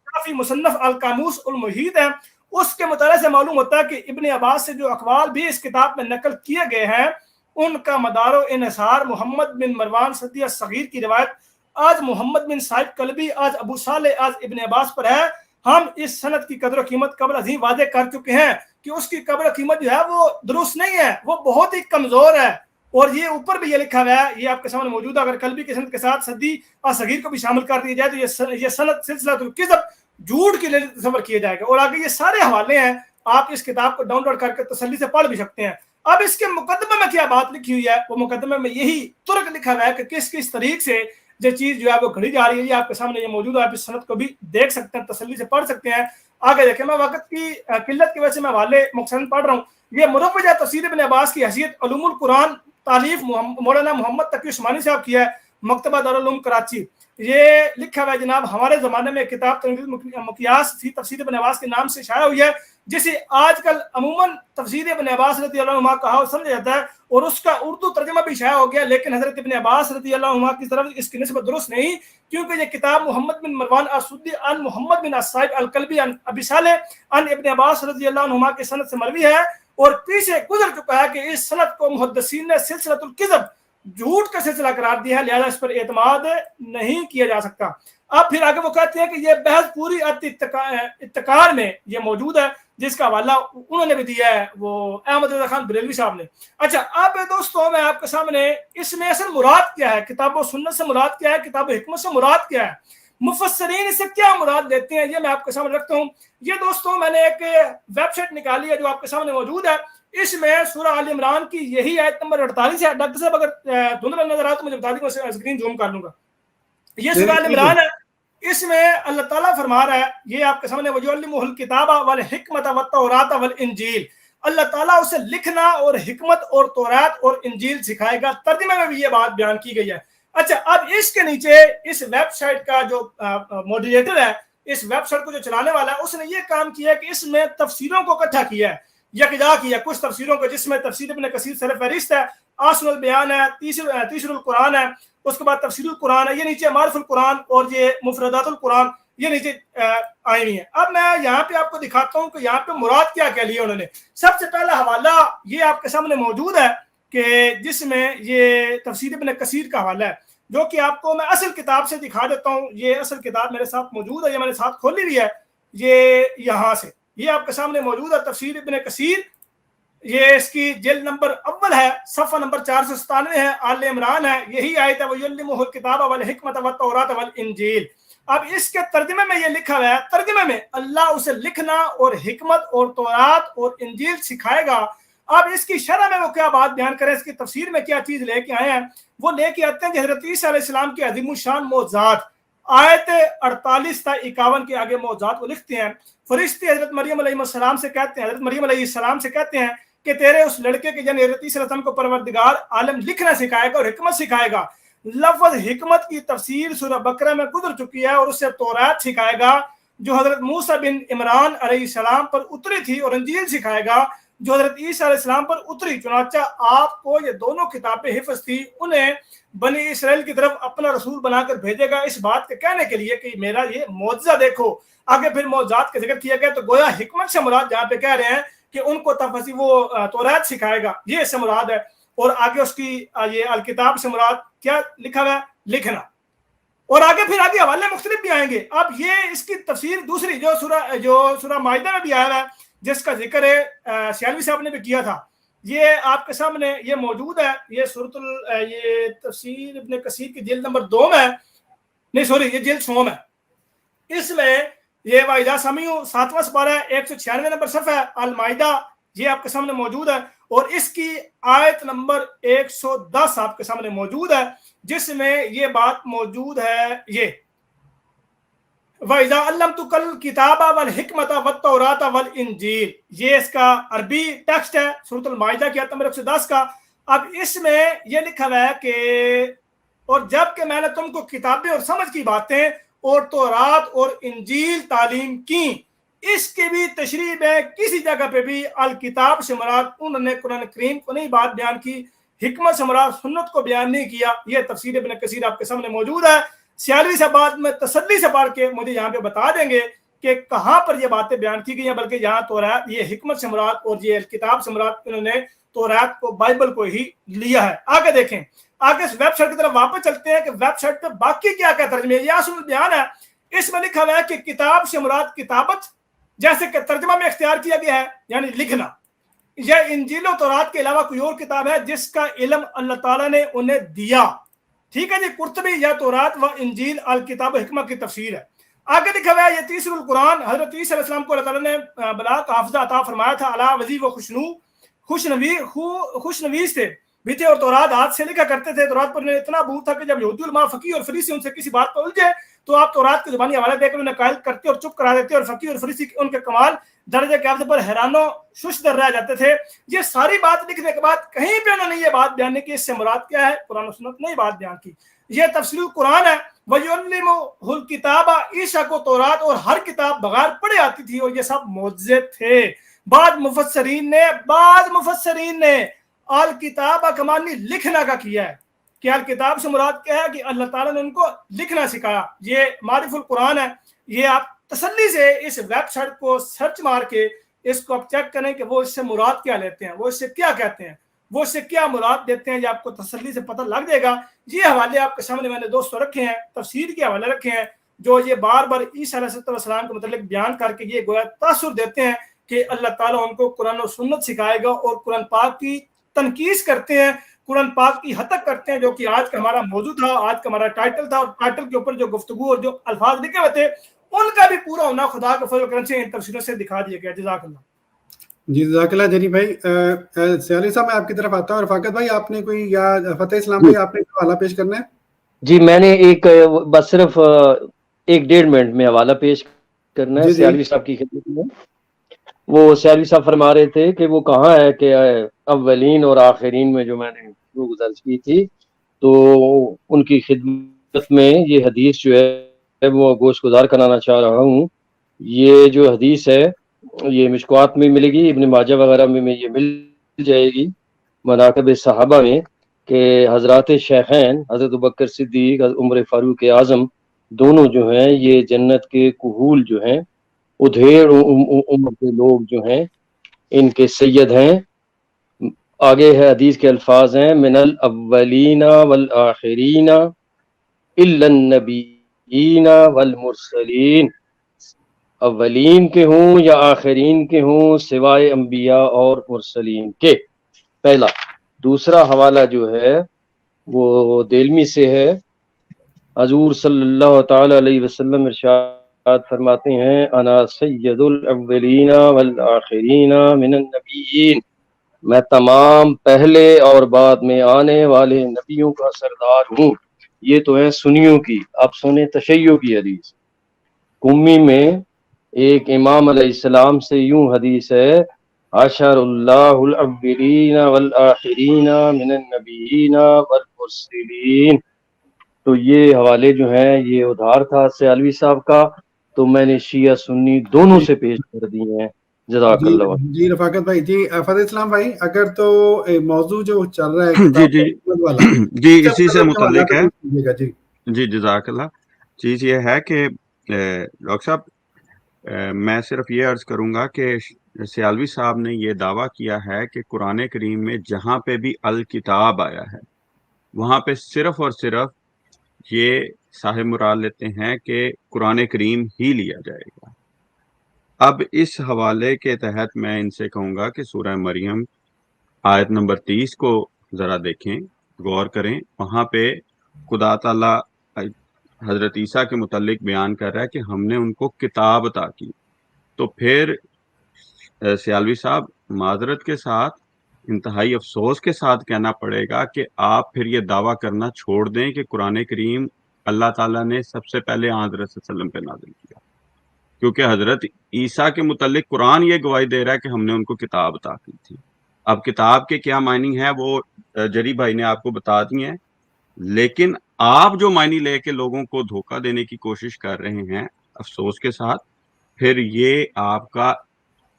کافی مصنف القاموس المحیط ہے، اس کے مطالعے سے معلوم ہوتا ہے کہ ابن عباس سے جو اقوال بھی اس کتاب میں نقل کیے گئے ہیں ان کا مدار و انحصار محمد بن مروان صدیہ صغیر کی روایت آج محمد بن صاحب قلبی آج ابو صالح آج ابن عباس پر ہے. ہم اس سند کی قدر و قیمت قبل ازیں واضح کر چکے ہیں کہ اس کی قدر و قیمت جو ہے وہ درست نہیں ہے, وہ بہت ہی کمزور ہے. اور یہ اوپر بھی یہ لکھا ہوا ہے, یہ آپ کے سامنے موجود ہے, اگر قلبی کے سند کے ساتھ صدی اور صغیر کو بھی شامل کر دیا جائے تو یہ سند سلسلہ الکذب جھوٹ کے لیے تصور کیا جائے گا. اور آگے یہ سارے حوالے ہیں, آپ اس کتاب کو ڈاؤن لوڈ کر کے تسلی سے پڑھ بھی سکتے ہیں. اب اس کے مقدمے میں کیا بات لکھی ہوئی ہے, وہ مقدمے میں یہی ترک لکھا ہوا ہے کہ کس کس طریق سے جو چیز جو ہے وہ گھڑی جا رہی ہے. یہ آپ کے سامنے یہ موجود ہے, آپ اس سند کو بھی دیکھ سکتے ہیں, تسلی سے پڑھ سکتے ہیں. آگے دیکھیں, میں وقت کی قلت کی وجہ سے میں حوالے مختصراً پڑھ رہا ہوں. یہ مروجہ تفسیر ابن عباس کی حیثیت علوم القرآن تعلیف مولانا محمد تقی عثمانی صاحب کی ہے, مکتبہ دارالعلوم کراچی. یہ لکھا ہوا ہے جناب, ہمارے زمانے میں کتاب مقیاس فی تفسیر ابن عباس کے نام سے شائع ہوئی ہے, جسے آج کل عموماً تفسیر ابن عباس رضی اللہ عنہ کہا سمجھا جاتا ہے, اور اس کا اردو ترجمہ بھی شائع ہو گیا. لیکن حضرت ابن عباس رضی اللہ عنہ کی طرف اس کی نسبت درست نہیں, کیونکہ یہ کتاب محمد بن مروان السدی عن محمد بن الصائب القلبی عن ابی صالح عن ابن عباس رضی اللہ عنہ کے سند سے مروی ہے, اور پیچھے گزر چکا ہے کہ اس سند کو محدثین نے سلسلۃ الکذب جھوٹ کا سلسلہ قرار دیا ہے, لہذا اس پر اعتماد نہیں کیا جا سکتا. اب پھر آگے وہ کہتے ہیں کہ یہ بحث پوری اتقار میں یہ موجود ہے, جس کا حوالہ انہوں نے بھی دیا ہے, وہ احمد رضا خان بریلوی صاحب نے. اچھا, اب دوستوں میں آپ کے سامنے اس میں اصل مراد کیا ہے, کتاب و سنت سے مراد کیا ہے, کتاب و حکمت سے مراد کیا ہے, مفسرین اس سے کیا مراد دیتے ہیں, یہ میں آپ کے سامنے رکھتا ہوں. یہ دوستوں میں نے ایک ویب سائٹ نکالی ہے جو آپ کے سامنے موجود ہے. اس میں سورہ آل عمران کی یہی آیت نمبر 48 ہے. ڈاکٹر صاحب اگر دھندلا نظر آتا تو مجھے بتا دیں, میں اسکرین زوم کر لوں گا. یہ سورہ آل عمران ہے, اس میں اللہ تعالیٰ فرما رہا ہے, یہ آپ کے سامنے وَيُعَلِّمُهُ الْكِتَابَ وَالْحِكْمَةَ وَالتَّوْرَاةَ وَالْإِنْجِيلَ, اللہ تعالیٰ اسے لکھنا اور حکمت اور تورات اور انجیل سکھائے گا. ترجمے میں بھی یہ بات بیان کی گئی ہے. اچھا, اب اس کے نیچے اس ویب سائٹ کا جو ماڈریٹر ہے, اس ویب سائٹ کو جو چلانے والا ہے, اس نے یہ کام کیا ہے کہ اس میں تفسیروں کو اکٹھا کیا ہے, یکجا کیا کچھ تفسیروں کو, جس میں تفسیر ابن کثیر سر فہرست ہے, آسن البیان ہے, تیسر القرآن ہے, اس کے بعد تفسیر القرآن ہے, یہ نیچے معرف القرآن اور یہ مفردات القرآن یہ نیچے آئی ہوئی ہیں. اب میں یہاں پہ آپ کو دکھاتا ہوں کہ یہاں پہ مراد کیا کہہ لیا انہوں نے. سب سے پہلا حوالہ یہ آپ کے سامنے موجود ہے کہ جس میں یہ تفسیر ابن کثیر کا حوالہ ہے, جو کہ آپ کو میں اصل کتاب سے دکھا دیتا ہوں. یہ اصل کتاب میرے ساتھ موجود ہے, یہ میں نے ساتھ کھولی ہوئی ہے, یہ یہاں سے یہ آپ کے سامنے موجود ہے تفسیر ابن کثیر. یہ اس کی جلد نمبر اول ہے, صفحہ نمبر 497 ہے, آل عمران ہے, یہی آیت ہے وَيُعَلِّمُهُ الْكِتَابَ وَالْحِكْمَةَ وَالتَّوْرَاةَ وَالْإِنْجِيلَ. اب اس کے ترجمے میں یہ لکھا ہوا ہے, ترجمے میں اللہ اسے لکھنا اور حکمت اور تورات اور انجیل سکھائے گا. اب اس کی شرح میں وہ کیا بات بیان کریں, اس کی تفسیر میں کیا چیز لے کے آئے ہیں, وہ لے کے آتے ہیں کہ حضرت عیسیٰ علیہ السلام کے عظیم الشان معجزات, آیت 48 تا 51 کے آگے معجزات وہ لکھتے ہیں. فرشتے حضرت مریم علیہ السلام سے کہتے ہیں, حضرت مریم علیہ السلام سے کہتے ہیں کہ تیرے اس لڑکے کے یعنی حضرت عیسیٰ علیہ السلام کو پروردگار عالم لکھنا سکھائے گا اور حکمت سکھائے گا. لفظ حکمت کی تفسیر سورہ بقرہ میں گزر چکی ہے, اور اس سے تورات سکھائے گا جو حضرت موسیٰ بن عمران علیہ السلام پر اتری تھی, اور انجیل سکھائے گا جو حضرت عیسیٰ علیہ السلام پر اتری. چنانچہ آپ کو یہ دونوں کتابیں حفظ تھی, انہیں بنی اسرائیل کی طرف اپنا رسول بنا کر بھیجے گا اس بات کے کہنے کے لیے کہ میرا یہ معجزہ دیکھو. آگے پھر معجزات کا ذکر کیا گیا, تو گویا حکمت سے مراد جہاں پہ کہہ رہے ہیں کہ ان کو تفسیر وہ تورات سکھائے گا, یہ اس سے مراد ہے. اور آگے اس کی یہ الکتاب سے مراد کیا لکھا ہوا ہے, لکھنا. اور آگے پھر آگے حوالے مختلف بھی آئیں گے. اب یہ اس کی تفسیر دوسری جو سورہ مائدہ میں بھی آیا ہے, جس کا ذکر سیالوی صاحب نے بھی کیا تھا, یہ آپ کے سامنے یہ موجود ہے. یہ تفسیر ابن کثیر کی جلد نمبر 2 میں, نہیں سوری یہ جلد 100 میں, اس میں یہ وَإِذَا سَمِعُوا 7واں سپارہ 196 نمبر صفحہ المائدہ, یہ آپ کے سامنے موجود ہے. اور اس کی آیت نمبر 110 آپ کے سامنے موجود ہے, جس میں یہ بات موجود ہے, یہ وَإِذَا عَلَّمْتُكَ الْكِتَابَ وَالْحِكْمَةَ وَالتَّوْرَاةَ وَالْإِنْجِيلَ, یہ اس کا عربی ٹیکسٹ ہے سورۃ المائدہ کی آیت نمبر 110 کا. اب اس میں یہ لکھا ہوا ہے کہ اور جب کہ میں نے تم کو کتابیں اور سمجھ کی باتیں اور تورات اور انجیل تعلیم کی. اس کی بھی تشریح ہے, کسی جگہ پہ بھی الکتاب سے مراد انہوں نے قرآن کریم کو نہیں بات بیان کی, حکمت سے مراد سنت کو بیان نہیں کیا. یہ تفسیر ابن کثیر آپ کے سامنے موجود ہے. سیالوی سے بعد میں تسلی سے پڑھ کے مجھے یہاں پہ بتا دیں گے کہ کہاں پر یہ باتیں بیان کی گئی ہیں، بلکہ یہاں تورات یہ حکمت سے مراد اور یہ کتاب سے مراد انہوں نے تورات کو بائبل کو ہی لیا ہے۔ آگے دیکھیں، آگے اس ویب سائٹ کی طرف واپس چلتے ہیں کہ ویب سائٹ پہ باقی کیا کیا ترجمے، یہ اصل بیان ہے، اس میں لکھا ہوا ہے کہ کتاب سے مراد کتابت، جیسے کہ ترجمہ میں اختیار کیا گیا ہے یعنی لکھنا۔ یہ انجیل و تورات کے علاوہ کوئی اور کتاب ہے جس کا علم اللہ تعالیٰ نے انہیں دیا، ٹھیک ہے جی۔ قرطبی یا تورات و انجیل الکتاب و حکمت کی تفسیر ہے۔ آگے لکھا ہوا ہے یہ تیسر القرآن، حضرت عیسیٰ علیہ السلام کو اللہ تعالیٰ نے بلا کا حافظہ عطا فرمایا تھا، علی وضی و خوشنویس تھے بھی تھے، اور تورات ہاتھ سے لکھا کرتے تھے۔ تورات پر اتنا بوجھ تھا کہ جب یہودی علماء فقیہ اور فریسی ان سے کسی بات پر الجھے تو آپ تورات کے زبانی حوالے دے کر انہیں قائل کرتے اور چپ کرا دیتے، اور فقیہ اور فریسی ان کے کمال درجے کے عرض پر حیران و ششدر رہ جاتے تھے۔ یہ ساری بات لکھنے کے بعد کہیں پہ انہوں نے یہ بات بیان نہیں کی اس سے مراد کیا ہے، قرآن و سنت نے بات بیان کی۔ یہ تفسیر القرآن ہے۔ وَيُعَلِّمُهُ الْكِتَابَ، عیسیٰ کو تورات اور ہر کتاب بغیر پڑھے آتی تھی، اور یہ سب معجزے تھے۔ بعض مفسرین نے الکتاب کا معنی لکھنا کا کیا ہے کہ الکتاب سے مراد کیا ہے کہ اللہ تعالیٰ نے ان کو لکھنا سکھایا۔ یہ معرف القرآن ہے، یہ آپ تسلی سے اس ویب سائٹ کو سرچ مار کے اس کو آپ چیک کریں کہ وہ اس سے مراد کیا لیتے ہیں، وہ اس سے کیا کہتے ہیں، وہ اس سے کیا مراد دیتے ہیں، یہ آپ کو تسلی سے پتہ لگ جائے گا۔ یہ حوالے آپ کے سامنے میں نے دوستوں رکھے ہیں، تفسیر کے حوالے رکھے ہیں، جو یہ بار بار عیسیٰ علیہ السلام کے متعلق بیان کر کے یہ گویا تاثر دیتے ہیں کہ اللہ تعالیٰ ان کو قرآن و سنت سکھائے گا، اور قرآن پاک کی تنقید کرتے ہیں، قرآن پاک کی حتک کرتے ہیں، جو کہ آج کا ہمارا موضوع تھا، آج کا ہمارا ٹائٹل تھا، اور ٹائٹل کے اوپر جو گفتگو اور جو الفاظ لکھے ہوئے تھے ان کا بھی پورا ہونا خدا کے فضل و کرم سے ان تفسیروں سے دکھا دیا گیا۔ جزاک اللہ۔ جی جزاک اللہ جنی بھائی۔ سیالی صاحب میں آپ کی طرف آتا ہوں، اور فاقد بھائی آپ نے کوئی، یا فتح اسلام بھائی آپ نے حوالہ پیش کرنا ہے؟ جی میں نے ایک بس صرف 1-1.5 منٹ میں حوالہ پیش کرنا ہے سیالوی صاحب کی خدمت میں۔ وہ سیالوی صاحب فرما رہے تھے کہ وہ کہاں ہے کہ اولین اور آخرین میں جو میں نے وہ گزارش کی تھی، تو ان کی خدمت میں یہ حدیث جو ہے وہ گوش گزار کرانا چاہ رہا ہوں۔ یہ جو حدیث ہے یہ مشکوات میں ملے گی، ابن ماجہ وغیرہ میں یہ مل جائے گی، مناقب صحابہ میں، کہ حضرات شیخین حضرت ابوبکر صدیق، عمر فاروق اعظم دونوں جو ہیں یہ جنت کے کہول جو ہیں، ادھیڑ عمر کے لوگ جو ہیں ان کے سید ہیں۔ آگے ہے حدیث کے الفاظ ہیں، من الاولین والآخرین الا النبیین والمرسلین، اولین کے ہوں یا آخرین کے ہوں سوائے انبیاء اور مرسلین کے، پہلا۔ دوسرا حوالہ جو ہے وہ دلمی سے ہے، حضور صلی اللہ تعالی علیہ وسلم ارشاد فرماتے ہیں، انا سید الاولین والآخرین من النبیین، میں تمام پہلے اور بعد میں آنے والے نبیوں کا سردار ہوں۔ یہ تو ہے سنیوں کی، اب سنیں تشیعوں کی حدیث۔ قمی میں ایک امام علیہ السلام سے یوں حدیث ہے، عشر اللہ الاولین والآخرین من النبیین والمرسلین۔ تو یہ حوالے جو ہیں یہ ادھار تھا سیالوی صاحب کا، تو میں نے شیعہ سنی دونوں سے پیش کر دیے ہیں۔ جزاک اللہ۔ جی رفاقت بھائی، جی فتح اسلام بھائی، اگر تو موضوع جو چل رہا ہے جی اسی سے متعلق ہے، جی جزاک اللہ۔ چیز یہ ہے کہ ڈاکٹر صاحب میں صرف یہ عرض کروں گا کہ سیالوی صاحب نے یہ دعویٰ کیا ہے کہ قرآن کریم میں جہاں پہ بھی الکتاب آیا ہے وہاں پہ صرف اور صرف یہ صاحب مراد لیتے ہیں کہ قرآن کریم ہی لیا جائے گا۔ اب اس حوالے کے تحت میں ان سے کہوں گا کہ سورہ مریم آیت نمبر 30 کو ذرا دیکھیں، غور کریں، وہاں پہ خدا تعالیٰ حضرت عیسیٰ کے متعلق بیان کر رہا ہے کہ ہم نے ان کو کتاب عطا کی۔ تو پھر سیالوی صاحب معذرت کے ساتھ، انتہائی افسوس کے ساتھ کہنا پڑے گا کہ آپ پھر یہ دعویٰ کرنا چھوڑ دیں کہ قرآن کریم اللہ تعالیٰ نے سب سے پہلے حضرت صلی اللہ علیہ وسلم پہ نازل کیا، کیونکہ حضرت عیسیٰ کے متعلق قرآن یہ گواہی دے رہا ہے کہ ہم نے ان کو کتاب عطا کی تھی۔ اب کتاب کے کیا معنی ہے وہ جری بھائی نے آپ کو بتا دی ہیں، لیکن آپ جو معنی لے کے لوگوں کو دھوکہ دینے کی کوشش کر رہے ہیں افسوس کے ساتھ، پھر یہ آپ کا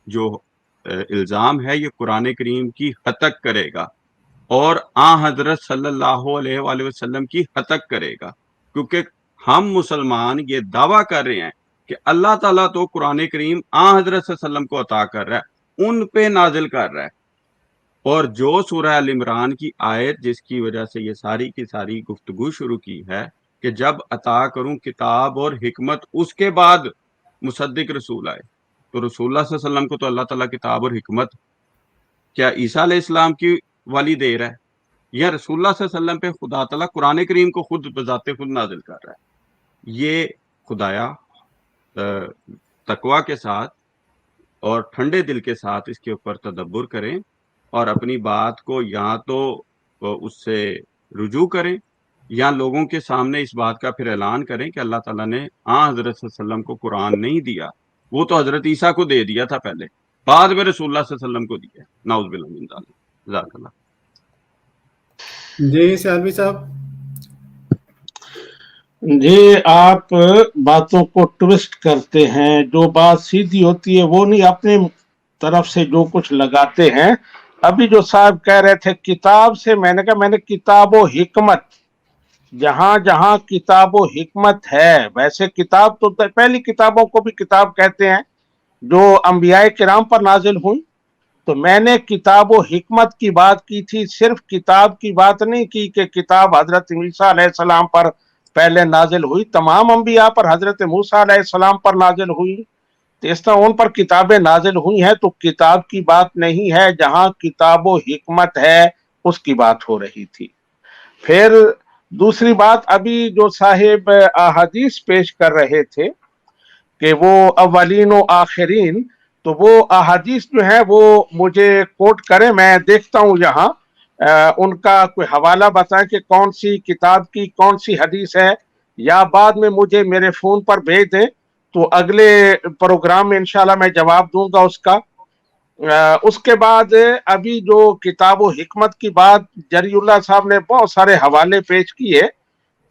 جو الزام ہے یہ قرآن کریم کی ہتک کرے گا اور حضرت صلی اللہ علیہ وآلہ وسلم کی ہتک کرے گا، کیونکہ ہم مسلمان یہ دعویٰ کر رہے ہیں کہ اللہ تعالیٰ تو قرآن کریم آن حضرت صلی اللہ علیہ وسلم کو عطا کر رہا ہے، ان پہ نازل کر رہا ہے. اور جو سورہ ال عمران کی آیت جس کی وجہ سے یہ ساری کی ساری گفتگو شروع کی ہے کہ جب عطا کروں کتاب اور حکمت اس کے بعد مصدق رسول آئے، تو رسول اللہ صلی اللہ علیہ وسلم کو تو اللہ تعالیٰ کتاب اور حکمت کیا عیسیٰ علیہ السلام کی والی دے رہا ہے، یا رسول اللہ صلی اللہ علیہ وسلم پہ خدا تعالیٰ قرآن کریم کو خود بذات خود نازل کر رہا ہے؟ یہ خدایا تقوی کے ساتھ اور ٹھنڈے دل کے ساتھ اس کے اوپر تدبر کریں اور اپنی بات کو یا تو اس سے رجوع کریں یا لوگوں کے سامنے اس بات کا پھر اعلان کریں کہ اللہ تعالیٰ نے حضرت صلی اللہ علیہ وسلم کو قرآن نہیں دیا، وہ تو حضرت عیسیٰ کو دے دیا تھا پہلے، بعد میں رسول اللہ صلی اللہ علیہ وسلم کو دیا. نعوذ باللہ من ذالک. جزاک اللہ. جی سیالوی صاحب. جی آپ باتوں کو ٹوسٹ کرتے ہیں، جو بات سیدھی ہوتی ہے وہ نہیں، اپنے طرف سے جو کچھ لگاتے ہیں. ابھی جو صاحب کہہ رہے تھے کتاب سے، میں نے کہا میں نے کتاب و حکمت، جہاں جہاں کتاب و حکمت ہے، ویسے کتاب تو پہلی کتابوں کو بھی کتاب کہتے ہیں جو انبیاء کرام پر نازل ہوئی، تو میں نے کتاب و حکمت کی بات کی تھی، صرف کتاب کی بات نہیں کی کہ کتاب حضرت عیسیٰ علیہ السلام پر پہلے نازل ہوئی، تمام انبیاء پر، حضرت موسیٰ علیہ السلام پر نازل ہوئی، تو اس طرح ان پر کتابیں نازل ہوئی ہیں، تو کتاب کی بات نہیں ہے، جہاں کتاب و حکمت ہے اس کی بات ہو رہی تھی. پھر دوسری بات، ابھی جو صاحب احادیث پیش کر رہے تھے کہ وہ اولین و آخرین، تو وہ احادیث جو ہیں وہ مجھے کوٹ کریں، میں دیکھتا ہوں یہاں ان کا کوئی حوالہ بتائیں کہ کون سی کتاب کی کون سی حدیث ہے، یا بعد میں مجھے میرے فون پر بھیج دیں تو اگلے پروگرام میں انشاءاللہ میں جواب دوں گا اس کا. اس کے بعد ابھی جو کتاب و حکمت کی بات جری اللہ صاحب نے بہت سارے حوالے پیش کیے،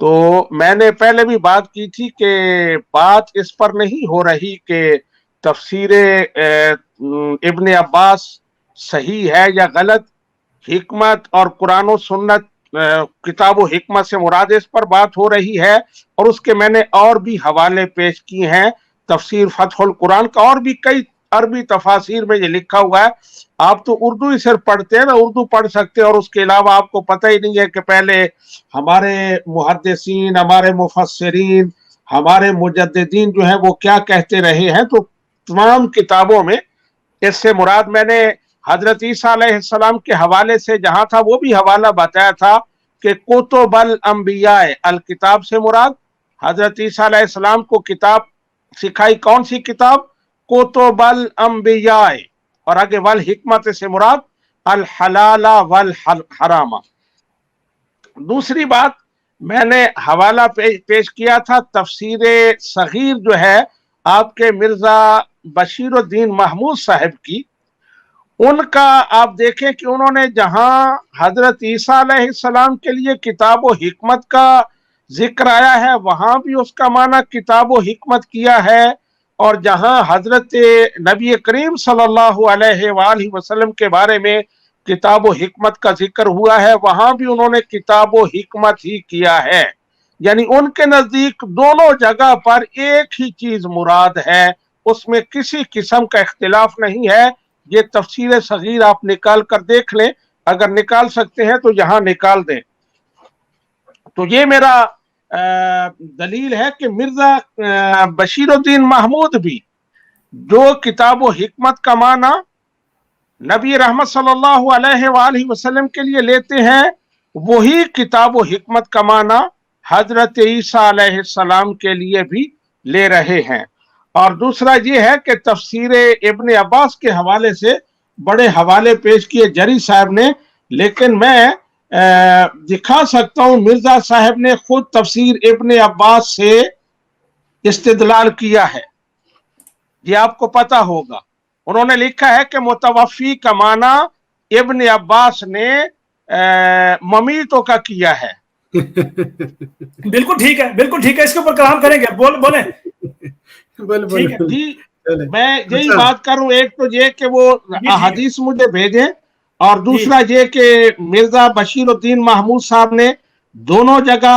تو میں نے پہلے بھی بات کی تھی کہ بات اس پر نہیں ہو رہی کہ تفسیر ابن عباس صحیح ہے یا غلط، حکمت اور قرآن و سنت کتاب و حکمت سے مراد اس پر بات ہو رہی ہے. اور اس کے میں نے اور بھی حوالے پیش کیے ہیں، تفسیر فتح القرآن کا، اور بھی کئی عربی تفاسیر میں یہ لکھا ہوا ہے. آپ تو اردو ہی صرف پڑھتے ہیں نا، اردو پڑھ سکتے ہیں، اور اس کے علاوہ آپ کو پتہ ہی نہیں ہے کہ پہلے ہمارے محدثین، ہمارے مفسرین، ہمارے مجددین جو ہیں وہ کیا کہتے رہے ہیں. تو تمام کتابوں میں اس سے مراد میں نے حضرت عیسیٰ علیہ السلام کے حوالے سے جہاں تھا وہ بھی حوالہ بتایا تھا کہ کتب الانبیاء، الکتاب سے مراد حضرت عیسیٰ علیہ السلام کو کتاب سکھائی، کون سی کتاب؟ کتب الانبیاء، اور آگے والحکمت سے مراد الحلال والحرام. دوسری بات میں نے حوالہ پیش کیا تھا تفسیر صغیر جو ہے آپ کے مرزا بشیر الدین محمود صاحب کی، ان کا آپ دیکھیں کہ انہوں نے جہاں حضرت عیسیٰ علیہ السلام کے لیے کتاب و حکمت کا ذکر آیا ہے وہاں بھی اس کا معنی کتاب و حکمت کیا ہے، اور جہاں حضرت نبی کریم صلی اللہ علیہ وآلہ وسلم کے بارے میں کتاب و حکمت کا ذکر ہوا ہے وہاں بھی انہوں نے کتاب و حکمت ہی کیا ہے. یعنی ان کے نزدیک دونوں جگہ پر ایک ہی چیز مراد ہے، اس میں کسی قسم کا اختلاف نہیں ہے. یہ تفسیر صغیر آپ نکال کر دیکھ لیں، اگر نکال سکتے ہیں تو یہاں نکال دیں. تو یہ میرا دلیل ہے کہ مرزا بشیر الدین محمود بھی جو کتاب و حکمت کا معنی نبی رحمت صلی اللہ علیہ وآلہ وسلم کے لیے لیتے ہیں، وہی کتاب و حکمت کا معنی حضرت عیسیٰ علیہ السلام کے لیے بھی لے رہے ہیں. اور دوسرا یہ ہے کہ تفسیر ابن عباس کے حوالے سے بڑے حوالے پیش کیے جری صاحب نے، لیکن میں دکھا سکتا ہوں مرزا صاحب نے خود تفسیر ابن عباس سے استدلال کیا ہے، یہ آپ کو پتا ہوگا. انہوں نے لکھا ہے کہ متوفی کا معنی ابن عباس نے ممیتوں کا کیا ہے. بالکل ٹھیک ہے، بالکل ٹھیک ہے، اس کے اوپر کلام کریں گے. بولیں. جی میں یہی بات کروں، ایک تو یہ کہ وہ احادیث مجھے بھیجیں، اور دوسرا یہ کہ مرزا بشیر الدین محمود صاحب نے دونوں جگہ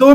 2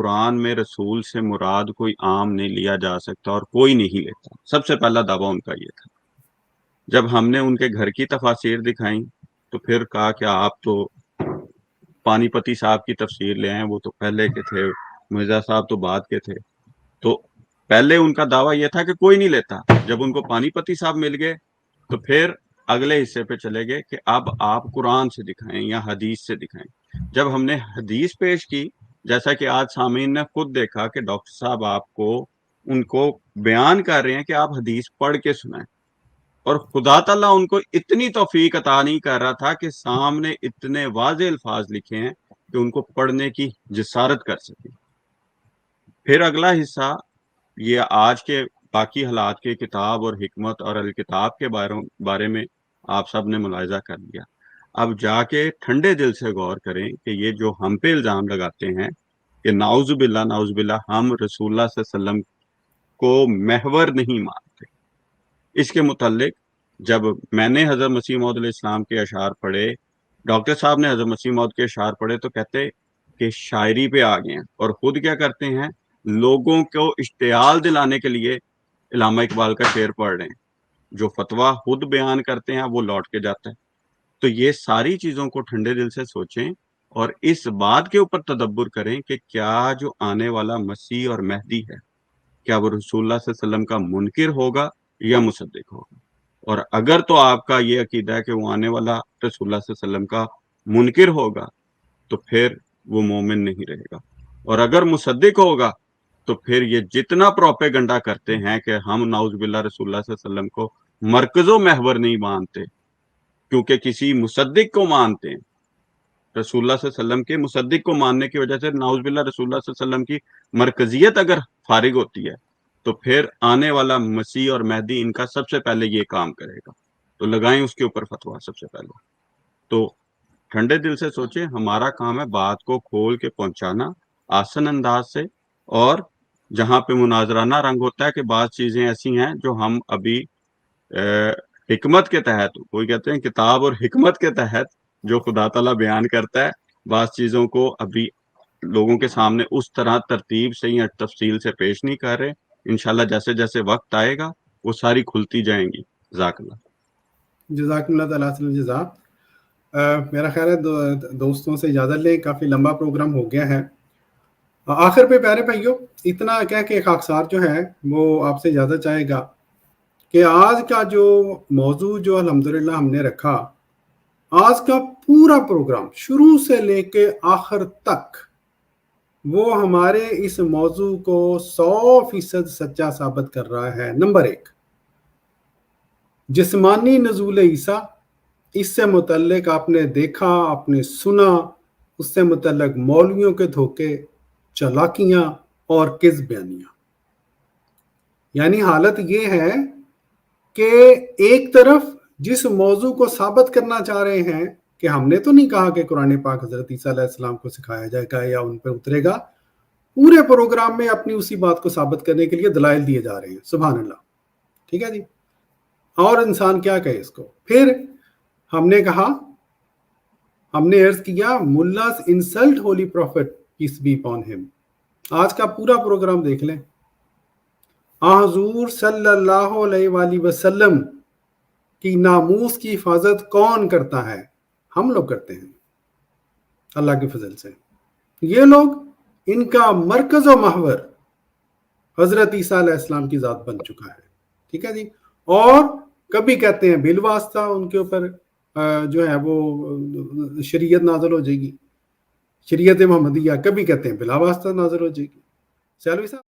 قرآن میں رسول سے مراد کوئی عام نہیں لیا جا سکتا اور کوئی نہیں لیتا. سب سے پہلا دعویٰ ان کا یہ تھا. جب ہم نے ان کے گھر کی تفاسیر دکھائیں تو پھر کہا کہ آپ تو پانی پتی صاحب کی تفسیر لے آئیں, وہ تو پہلے کے تھے, مرزا صاحب تو بعد کے تھے. تو پہلے ان کا دعویٰ یہ تھا کہ کوئی نہیں لیتا. جب ان کو پانی پتی صاحب مل گئے تو پھر اگلے حصے پہ چلے گئے کہ اب آپ قرآن سے دکھائیں یا حدیث سے دکھائیں. جب ہم نے حدیث پیش کی, جیسا کہ آج سامعین نے خود دیکھا کہ ڈاکٹر صاحب آپ کو ان کو بیان کر رہے ہیں کہ آپ حدیث پڑھ کے سنائیں, اور خدا تعالیٰ ان کو اتنی توفیق عطا نہیں کر رہا تھا کہ سامنے اتنے واضح الفاظ لکھے ہیں کہ ان کو پڑھنے کی جسارت کر سکے. پھر اگلا حصہ یہ آج کے باقی حالات کے کتاب اور حکمت اور الکتاب کے بارے میں آپ سب نے ملاحظہ کر لیا. اب جا کے ٹھنڈے دل سے غور کریں کہ یہ جو ہم پہ الزام لگاتے ہیں کہ نعوذ باللہ ہم رسول اللہ صلی اللہ علیہ وسلم کو محور نہیں مانتے, اس کے متعلق جب میں نے حضرت مسیح موعود علیہ السلام کے اشعار پڑھے, ڈاکٹر صاحب نے حضرت مسیح موعود کے اشعار پڑھے, تو کہتے کہ شاعری پہ آ گئے ہیں, اور خود کیا کرتے ہیں, لوگوں کو اشتعال دلانے کے لیے علامہ اقبال کا شعر پڑھ رہے ہیں. جو فتویٰ خود بیان کرتے ہیں وہ لوٹ کے جاتا ہے. تو یہ ساری چیزوں کو ٹھنڈے دل سے سوچیں اور اس بات کے اوپر تدبر کریں کہ کیا جو آنے والا مسیح اور مہدی ہے, کیا وہ رسول اللہ صلی اللہ علیہ وسلم کا منکر ہوگا یا مصدق ہوگا. اور اگر تو آپ کا یہ عقیدہ ہے کہ وہ آنے والا رسول اللہ صلی اللہ علیہ وسلم کا منکر ہوگا تو پھر وہ مومن نہیں رہے گا, اور اگر مصدق ہوگا تو پھر یہ جتنا پروپیگنڈا کرتے ہیں کہ ہم نعوذ باللہ رسول اللہ صلی اللہ علیہ وسلم کو مرکز و محور نہیں مانتے کیونکہ کسی مصدق کو مانتے ہیں, رسول اللہ صلی اللہ علیہ وسلم کے مصدق کو ماننے کی وجہ سے نعوذ باللہ رسول اللہ صلی اللہ علیہ وسلم کی مرکزیت اگر فارغ ہوتی ہے تو پھر آنے والا مسیح اور مہدی ان کا سب سے پہلے یہ کام کرے گا. تو لگائیں اس کے اوپر فتویٰ سب سے پہلے. تو ٹھنڈے دل سے سوچیں, ہمارا کام ہے بات کو کھول کے پہنچانا آسن انداز سے, اور جہاں پہ مناظرانہ رنگ ہوتا ہے کہ بعض چیزیں ایسی ہیں جو ہم ابھی حکمت کے تحت, کوئی کہتے ہیں کتاب اور حکمت کے تحت جو خدا تعالیٰ بیان کرتا ہے, بعض چیزوں کو ابھی لوگوں کے سامنے اس طرح ترتیب سے یا تفصیل سے پیش نہیں کر رہے. انشاءاللہ جیسے جیسے وقت آئے گا وہ ساری کھلتی جائیں گی. جزاک اللہ. جزاک اللہ تعالیٰ جزا. میرا خیال ہے دوستوں سے اجازت لیں, کافی لمبا پروگرام ہو گیا ہے. آخر پہ پیارے بھائیوں اتنا کہہ کے خاکسار جو ہے وہ آپ سے اجازت چاہے گا کہ آج کا جو موضوع جو الحمدللہ ہم نے رکھا, آج کا پورا پروگرام شروع سے لے کے آخر تک وہ ہمارے اس موضوع کو 100% سچا ثابت کر رہا ہے. نمبر 1, جسمانی نزول عیسیٰ, اس سے متعلق آپ نے دیکھا, آپ نے سنا, اس سے متعلق مولویوں کے دھوکے, چالاکیاں اور کذب بیانیاں. یعنی حالت یہ ہے کہ ایک طرف جس موضوع کو ثابت کرنا چاہ رہے ہیں کہ ہم نے تو نہیں کہا کہ قرآن پاک حضرت عیسیٰ علیہ السلام کو سکھایا جائے گا یا ان پہ اترے گا, پورے پروگرام میں اپنی اسی بات کو ثابت کرنے کے لیے دلائل دیے جا رہے ہیں. سبحان اللہ. ٹھیک ہے جی. اور انسان کیا کہے اس کو. پھر ہم نے کہا, ہم نے عرض کیا ملاز insult holy prophet peace be upon him. آج کا پورا پروگرام دیکھ لیں, حضور صلی اللہ علیہ وآلہ وسلم کی ناموس کی حفاظت کون کرتا ہے؟ ہم لوگ کرتے ہیں اللہ کے فضل سے. یہ لوگ, ان کا مرکز و محور حضرت عیسیٰ علیہ السلام کی ذات بن چکا ہے. ٹھیک ہے جی. اور کبھی کہتے ہیں بالواسطہ ان کے اوپر جو ہے وہ شریعت نازل ہو جائے گی, شریعت محمدیہ, کبھی کہتے ہیں بلا واسطہ نازل ہو جائے گی. سیالوی صاحب